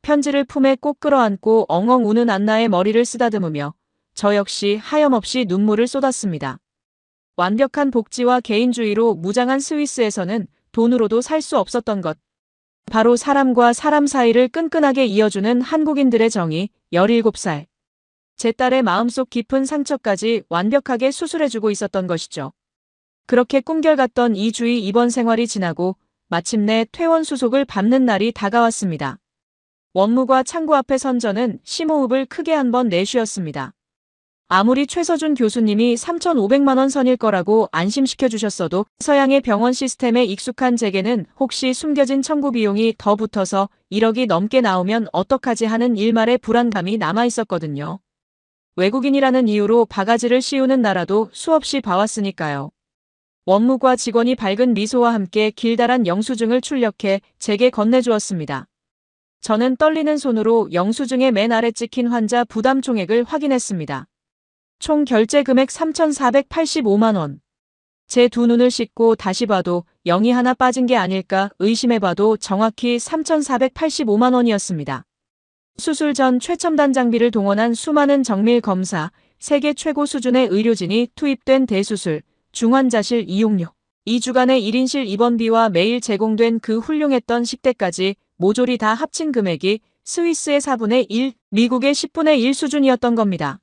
편지를 품에 꼭 끌어안고 엉엉 우는 안나의 머리를 쓰다듬으며 저 역시 하염없이 눈물을 쏟았습니다. 완벽한 복지와 개인주의로 무장한 스위스에서는 돈으로도 살 수 없었던 것. 바로 사람과 사람 사이를 끈끈하게 이어주는 한국인들의 정이 17살. 제 딸의 마음속 깊은 상처까지 완벽하게 수술해주고 있었던 것이죠. 그렇게 꿈결같던 2주의 입원 생활이 지나고 마침내 퇴원 수속을 밟는 날이 다가왔습니다. 원무과 창구 앞에 선 저는 심호흡을 크게 한번 내쉬었습니다. 아무리 최서준 교수님이 3,500만 원 선일 거라고 안심시켜 주셨어도 서양의 병원 시스템에 익숙한 제게는 혹시 숨겨진 청구 비용이 더 붙어서 1억이 넘게 나오면 어떡하지 하는 일말의 불안감이 남아 있었거든요. 외국인이라는 이유로 바가지를 씌우는 나라도 수없이 봐왔으니까요. 원무과 직원이 밝은 미소와 함께 길다란 영수증을 출력해 제게 건네주었습니다. 저는 떨리는 손으로 영수증의 맨 아래 찍힌 환자 부담 총액을 확인했습니다. 총 결제 금액 3,485만 원. 제 두 눈을 씻고 다시 봐도 0이 하나 빠진 게 아닐까 의심해봐도 정확히 3,485만 원이었습니다. 수술 전 최첨단 장비를 동원한 수많은 정밀 검사, 세계 최고 수준의 의료진이 투입된 대수술, 중환자실 이용료, 2주간의 1인실 입원비와 매일 제공된 그 훌륭했던 식대까지 모조리 다 합친 금액이 스위스의 4분의 1, 미국의 10분의 1 수준이었던 겁니다.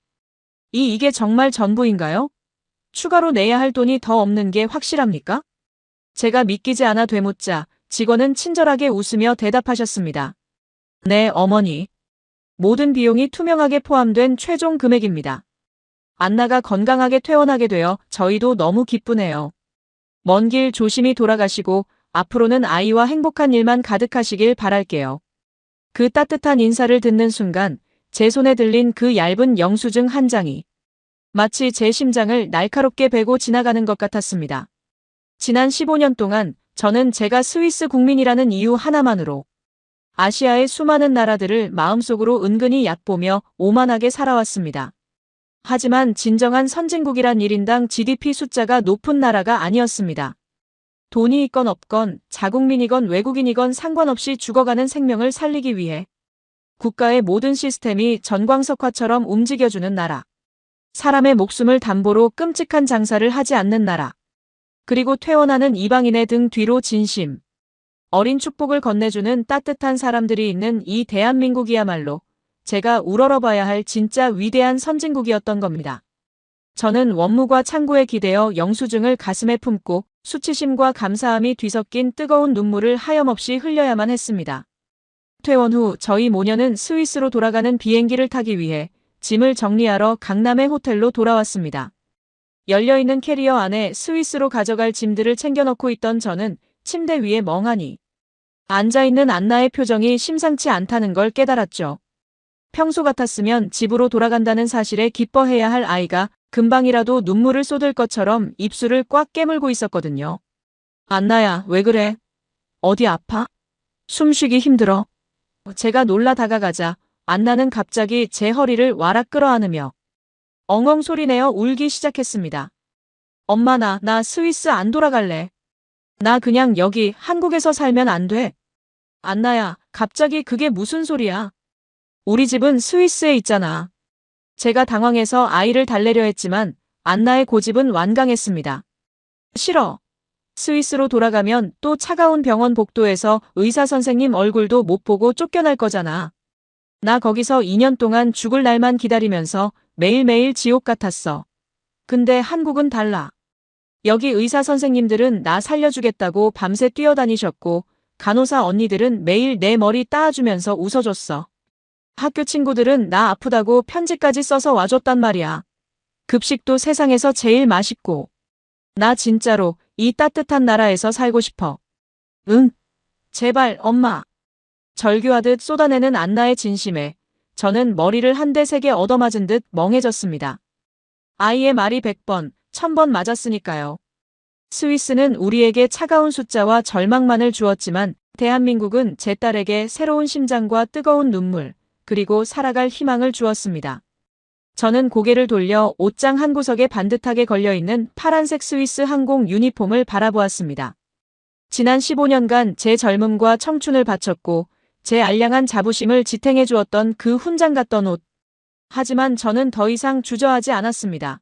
이게 정말 전부인가요? 추가로 내야 할 돈이 더 없는 게 확실합니까? 제가 믿기지 않아 되묻자 직원은 친절하게 웃으며 대답하셨습니다. 네, 어머니. 모든 비용이 투명하게 포함된 최종 금액입니다. 안나가 건강하게 퇴원하게 되어 저희도 너무 기쁘네요. 먼 길 조심히 돌아가시고 앞으로는 아이와 행복한 일만 가득하시길 바랄게요. 그 따뜻한 인사를 듣는 순간 제 손에 들린 그 얇은 영수증 한 장이 마치 제 심장을 날카롭게 베고 지나가는 것 같았습니다. 지난 15년 동안 저는 제가 스위스 국민이라는 이유 하나만으로 아시아의 수많은 나라들을 마음속으로 은근히 얕보며 오만하게 살아왔습니다. 하지만 진정한 선진국이란 1인당 GDP 숫자가 높은 나라가 아니었습니다. 돈이 있건 없건 자국민이건 외국인이건 상관없이 죽어가는 생명을 살리기 위해 국가의 모든 시스템이 전광석화처럼 움직여주는 나라. 사람의 목숨을 담보로 끔찍한 장사를 하지 않는 나라. 그리고 퇴원하는 이방인의 등 뒤로 진심 어린 축복을 건네주는 따뜻한 사람들이 있는 이 대한민국이야말로 제가 우러러봐야 할 진짜 위대한 선진국이었던 겁니다. 저는 원무과 창고에 기대어 영수증을 가슴에 품고 수치심과 감사함이 뒤섞인 뜨거운 눈물을 하염없이 흘려야만 했습니다. 퇴원 후 저희 모녀는 스위스로 돌아가는 비행기를 타기 위해 짐을 정리하러 강남의 호텔로 돌아왔습니다. 열려있는 캐리어 안에 스위스로 가져갈 짐들을 챙겨넣고 있던 저는 침대 위에 멍하니 앉아있는 안나의 표정이 심상치 않다는 걸 깨달았죠. 평소 같았으면 집으로 돌아간다는 사실에 기뻐해야 할 아이가 금방이라도 눈물을 쏟을 것처럼 입술을 꽉 깨물고 있었거든요. 안나야, 왜 그래? 어디 아파? 숨쉬기 힘들어? 제가 놀라 다가가자 안나는 갑자기 제 허리를 와락 끌어안으며 엉엉 소리내어 울기 시작했습니다. 엄마 나 스위스 안 돌아갈래. 나 그냥 여기 한국에서 살면 안 돼. 안나야, 갑자기 그게 무슨 소리야? 우리 집은 스위스에 있잖아. 제가 당황해서 아이를 달래려 했지만 안나의 고집은 완강했습니다. 싫어. 스위스로 돌아가면 또 차가운 병원 복도에서 의사 선생님 얼굴도 못 보고 쫓겨날 거잖아. 나 거기서 2년 동안 죽을 날만 기다리면서 매일매일 지옥 같았어. 근데 한국은 달라. 여기 의사 선생님들은 나 살려주겠다고 밤새 뛰어다니셨고 간호사 언니들은 매일 내 머리 따아주면서 웃어줬어. 학교 친구들은 나 아프다고 편지까지 써서 와줬단 말이야. 급식도 세상에서 제일 맛있고. 나 진짜로 이 따뜻한 나라에서 살고 싶어. 응. 제발 엄마. 절규하듯 쏟아내는 안나의 진심에 저는 머리를 한 대 세게 얻어맞은 듯 멍해졌습니다. 아이의 말이 100번, 1000번 맞았으니까요. 스위스는 우리에게 차가운 숫자와 절망만을 주었지만 대한민국은 제 딸에게 새로운 심장과 뜨거운 눈물, 그리고 살아갈 희망을 주었습니다. 저는 고개를 돌려 옷장 한 구석에 반듯하게 걸려있는 파란색 스위스 항공 유니폼을 바라보았습니다. 지난 15년간 제 젊음과 청춘을 바쳤고 제 알량한 자부심을 지탱해 주었던 그 훈장 같던 옷. 하지만 저는 더 이상 주저하지 않았습니다.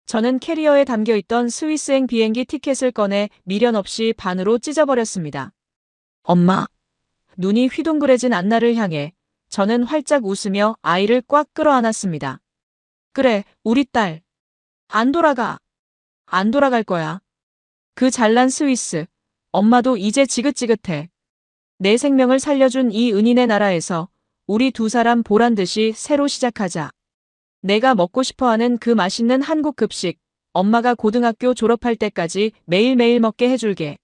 저는 캐리어에 담겨있던 스위스행 비행기 티켓을 꺼내 미련 없이 반으로 찢어버렸습니다. 엄마. 눈이 휘둥그레진 안나를 향해 저는 활짝 웃으며 아이를 꽉 끌어안았습니다. 그래, 우리 딸. 안 돌아가. 안 돌아갈 거야. 그 잘난 스위스. 엄마도 이제 지긋지긋해. 내 생명을 살려준 이 은인의 나라에서 우리 두 사람 보란듯이 새로 시작하자. 내가 먹고 싶어하는 그 맛있는 한국 급식, 엄마가 고등학교 졸업할 때까지 매일매일 먹게 해줄게.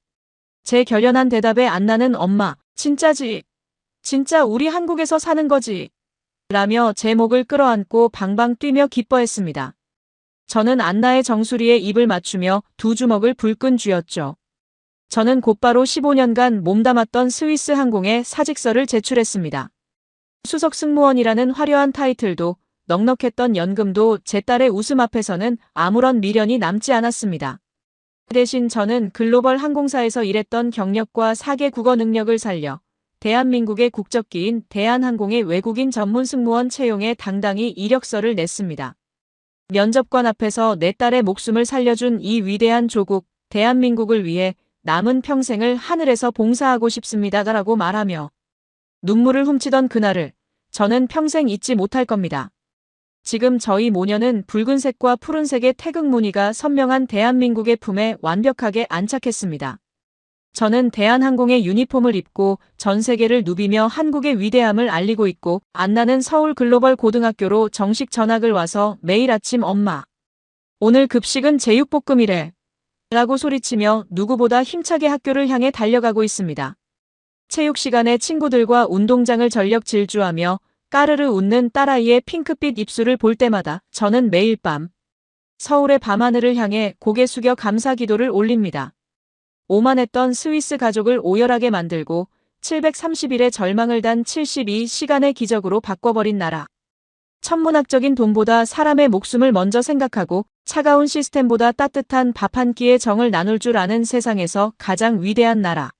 제 결연한 대답에 안나는 엄마, 진짜지? 진짜 우리 한국에서 사는 거지? 라며 제 목을 끌어안고 방방 뛰며 기뻐했습니다. 저는 안나의 정수리에 입을 맞추며 두 주먹을 불끈 쥐었죠. 저는 곧바로 15년간 몸담았던 스위스 항공에 사직서를 제출했습니다. 수석 승무원이라는 화려한 타이틀도 넉넉했던 연금도 제 딸의 웃음 앞에서는 아무런 미련이 남지 않았습니다. 대신 저는 글로벌 항공사에서 일했던 경력과 4개 국어 능력을 살려 대한민국의 국적기인 대한항공의 외국인 전문 승무원 채용에 당당히 이력서를 냈습니다. 면접관 앞에서 내 딸의 목숨을 살려준 이 위대한 조국, 대한민국을 위해 남은 평생을 하늘에서 봉사하고 싶습니다라고 말하며 눈물을 훔치던 그날을 저는 평생 잊지 못할 겁니다. 지금 저희 모녀는 붉은색과 푸른색의 태극 무늬가 선명한 대한민국의 품에 완벽하게 안착했습니다. 저는 대한항공의 유니폼을 입고 전 세계를 누비며 한국의 위대함을 알리고 있고 안나는 서울 글로벌 고등학교로 정식 전학을 와서 매일 아침 엄마. 오늘 급식은 제육볶음이래. 라고 소리치며 누구보다 힘차게 학교를 향해 달려가고 있습니다. 체육 시간에 친구들과 운동장을 전력 질주하며 까르르 웃는 딸아이의 핑크빛 입술을 볼 때마다 저는 매일 밤 서울의 밤하늘을 향해 고개 숙여 감사 기도를 올립니다. 오만했던 스위스 가족을 오열하게 만들고 730일의 절망을 단 72시간의 기적으로 바꿔버린 나라. 천문학적인 돈보다 사람의 목숨을 먼저 생각하고 차가운 시스템보다 따뜻한 밥 한 끼의 정을 나눌 줄 아는 세상에서 가장 위대한 나라.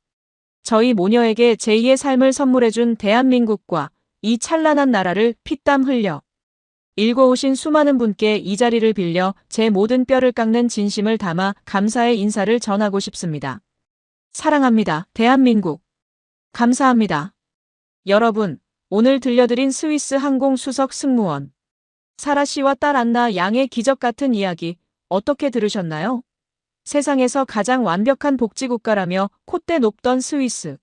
저희 모녀에게 제2의 삶을 선물해준 대한민국과 이 찬란한 나라를 피땀 흘려 일궈오신 수많은 분께 이 자리를 빌려 제 모든 뼈를 깎는 진심을 담아 감사의 인사를 전하고 싶습니다. 사랑합니다, 대한민국. 감사합니다. 여러분, 오늘 들려드린 스위스 항공 수석 승무원 사라 씨와 딸 안나 양의 기적 같은 이야기 어떻게 들으셨나요? 세상에서 가장 완벽한 복지국가라며 콧대 높던 스위스.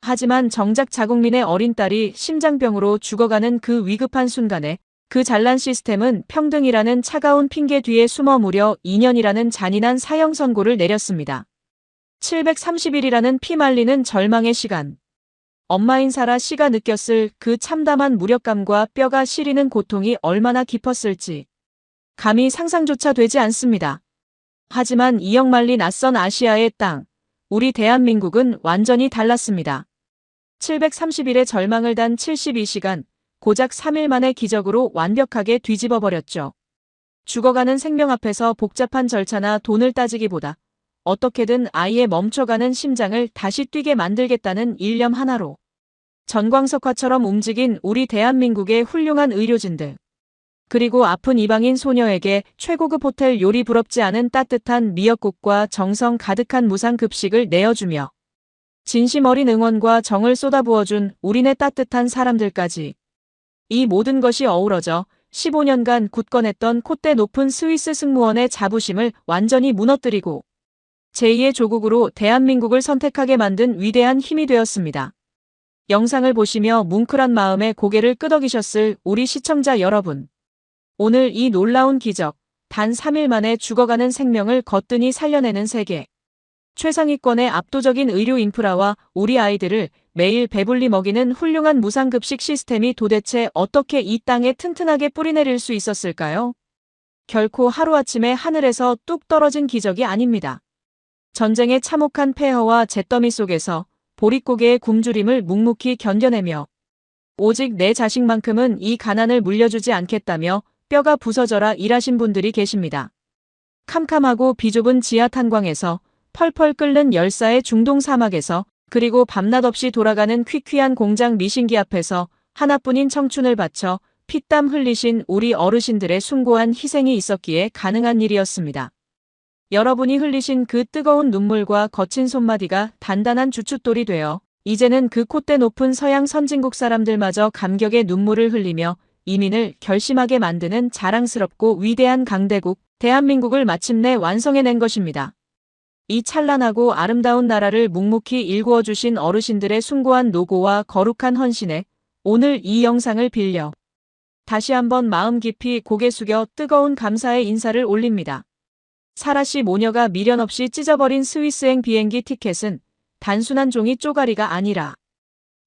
하지만 정작 자국민의 어린 딸이 심장병으로 죽어가는 그 위급한 순간에 그 잘난 시스템은 평등이라는 차가운 핑계 뒤에 숨어 무려 2년이라는 잔인한 사형 선고를 내렸습니다. 730일이라는 피말리는 절망의 시간. 엄마인 사라 씨가 느꼈을 그 참담한 무력감과 뼈가 시리는 고통이 얼마나 깊었을지 감히 상상조차 되지 않습니다. 하지만 이역만리 낯선 아시아의 땅, 우리 대한민국은 완전히 달랐습니다. 730일의 절망을 단 72시간, 고작 3일 만의 기적으로 완벽하게 뒤집어 버렸죠. 죽어가는 생명 앞에서 복잡한 절차나 돈을 따지기보다 어떻게든 아이의 멈춰가는 심장을 다시 뛰게 만들겠다는 일념 하나로 전광석화처럼 움직인 우리 대한민국의 훌륭한 의료진들. 그리고 아픈 이방인 소녀에게 최고급 호텔 요리 부럽지 않은 따뜻한 미역국과 정성 가득한 무상급식을 내어주며 진심 어린 응원과 정을 쏟아부어준 우리네 따뜻한 사람들까지. 이 모든 것이 어우러져 15년간 굳건했던 콧대 높은 스위스 승무원의 자부심을 완전히 무너뜨리고 제2의 조국으로 대한민국을 선택하게 만든 위대한 힘이 되었습니다. 영상을 보시며 뭉클한 마음에 고개를 끄덕이셨을 우리 시청자 여러분. 오늘 이 놀라운 기적, 단 3일 만에 죽어가는 생명을 거뜬히 살려내는 세계. 최상위권의 압도적인 의료 인프라와 우리 아이들을 매일 배불리 먹이는 훌륭한 무상급식 시스템이 도대체 어떻게 이 땅에 튼튼하게 뿌리내릴 수 있었을까요? 결코 하루아침에 하늘에서 뚝 떨어진 기적이 아닙니다. 전쟁의 참혹한 폐허와 잿더미 속에서 보릿고개의 굶주림을 묵묵히 견뎌내며 오직 내 자식만큼은 이 가난을 물려주지 않겠다며 뼈가 부서져라 일하신 분들이 계십니다. 캄캄하고 비좁은 지하 탄광에서 펄펄 끓는 열사의 중동 사막에서 그리고 밤낮 없이 돌아가는 퀴퀴한 공장 미신기 앞에서 하나뿐인 청춘을 바쳐 피땀 흘리신 우리 어르신들의 숭고한 희생이 있었기에 가능한 일이었습니다. 여러분이 흘리신 그 뜨거운 눈물과 거친 손마디가 단단한 주춧돌이 되어 이제는 그 콧대 높은 서양 선진국 사람들마저 감격의 눈물을 흘리며 이민을 결심하게 만드는 자랑스럽고 위대한 강대국 대한민국을 마침내 완성해낸 것입니다. 이 찬란하고 아름다운 나라를 묵묵히 일구어 주신 어르신들의 숭고한 노고와 거룩한 헌신에 오늘 이 영상을 빌려 다시 한번 마음 깊이 고개 숙여 뜨거운 감사의 인사를 올립니다. 사라 씨 모녀가 미련 없이 찢어버린 스위스행 비행기 티켓은 단순한 종이 쪼가리가 아니라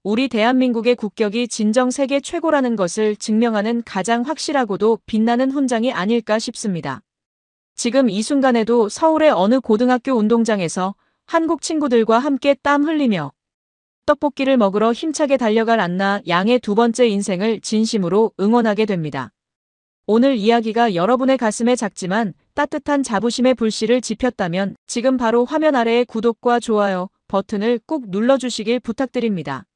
우리 대한민국의 국격이 진정 세계 최고라는 것을 증명하는 가장 확실하고도 빛나는 훈장이 아닐까 싶습니다. 지금 이 순간에도 서울의 어느 고등학교 운동장에서 한국 친구들과 함께 땀 흘리며 떡볶이를 먹으러 힘차게 달려갈 안나 양의 두 번째 인생을 진심으로 응원하게 됩니다. 오늘 이야기가 여러분의 가슴에 작지만 따뜻한 자부심의 불씨를 지폈다면 지금 바로 화면 아래의 구독과 좋아요 버튼을 꾹 눌러주시길 부탁드립니다.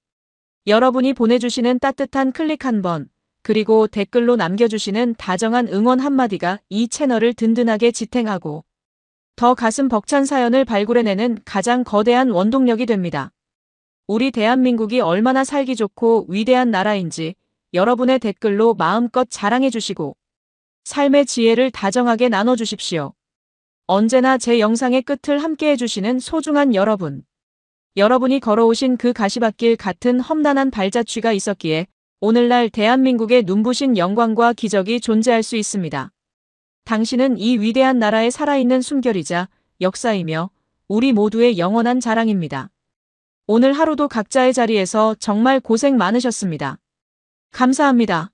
여러분이 보내주시는 따뜻한 클릭 한 번, 그리고 댓글로 남겨주시는 다정한 응원 한마디가 이 채널을 든든하게 지탱하고 더 가슴 벅찬 사연을 발굴해내는 가장 거대한 원동력이 됩니다. 우리 대한민국이 얼마나 살기 좋고 위대한 나라인지 여러분의 댓글로 마음껏 자랑해주시고 삶의 지혜를 다정하게 나눠주십시오. 언제나 제 영상의 끝을 함께해주시는 소중한 여러분. 여러분이 걸어오신 그 가시밭길 같은 험난한 발자취가 있었기에 오늘날 대한민국의 눈부신 영광과 기적이 존재할 수 있습니다. 당신은 이 위대한 나라의 살아있는 숨결이자 역사이며 우리 모두의 영원한 자랑입니다. 오늘 하루도 각자의 자리에서 정말 고생 많으셨습니다. 감사합니다.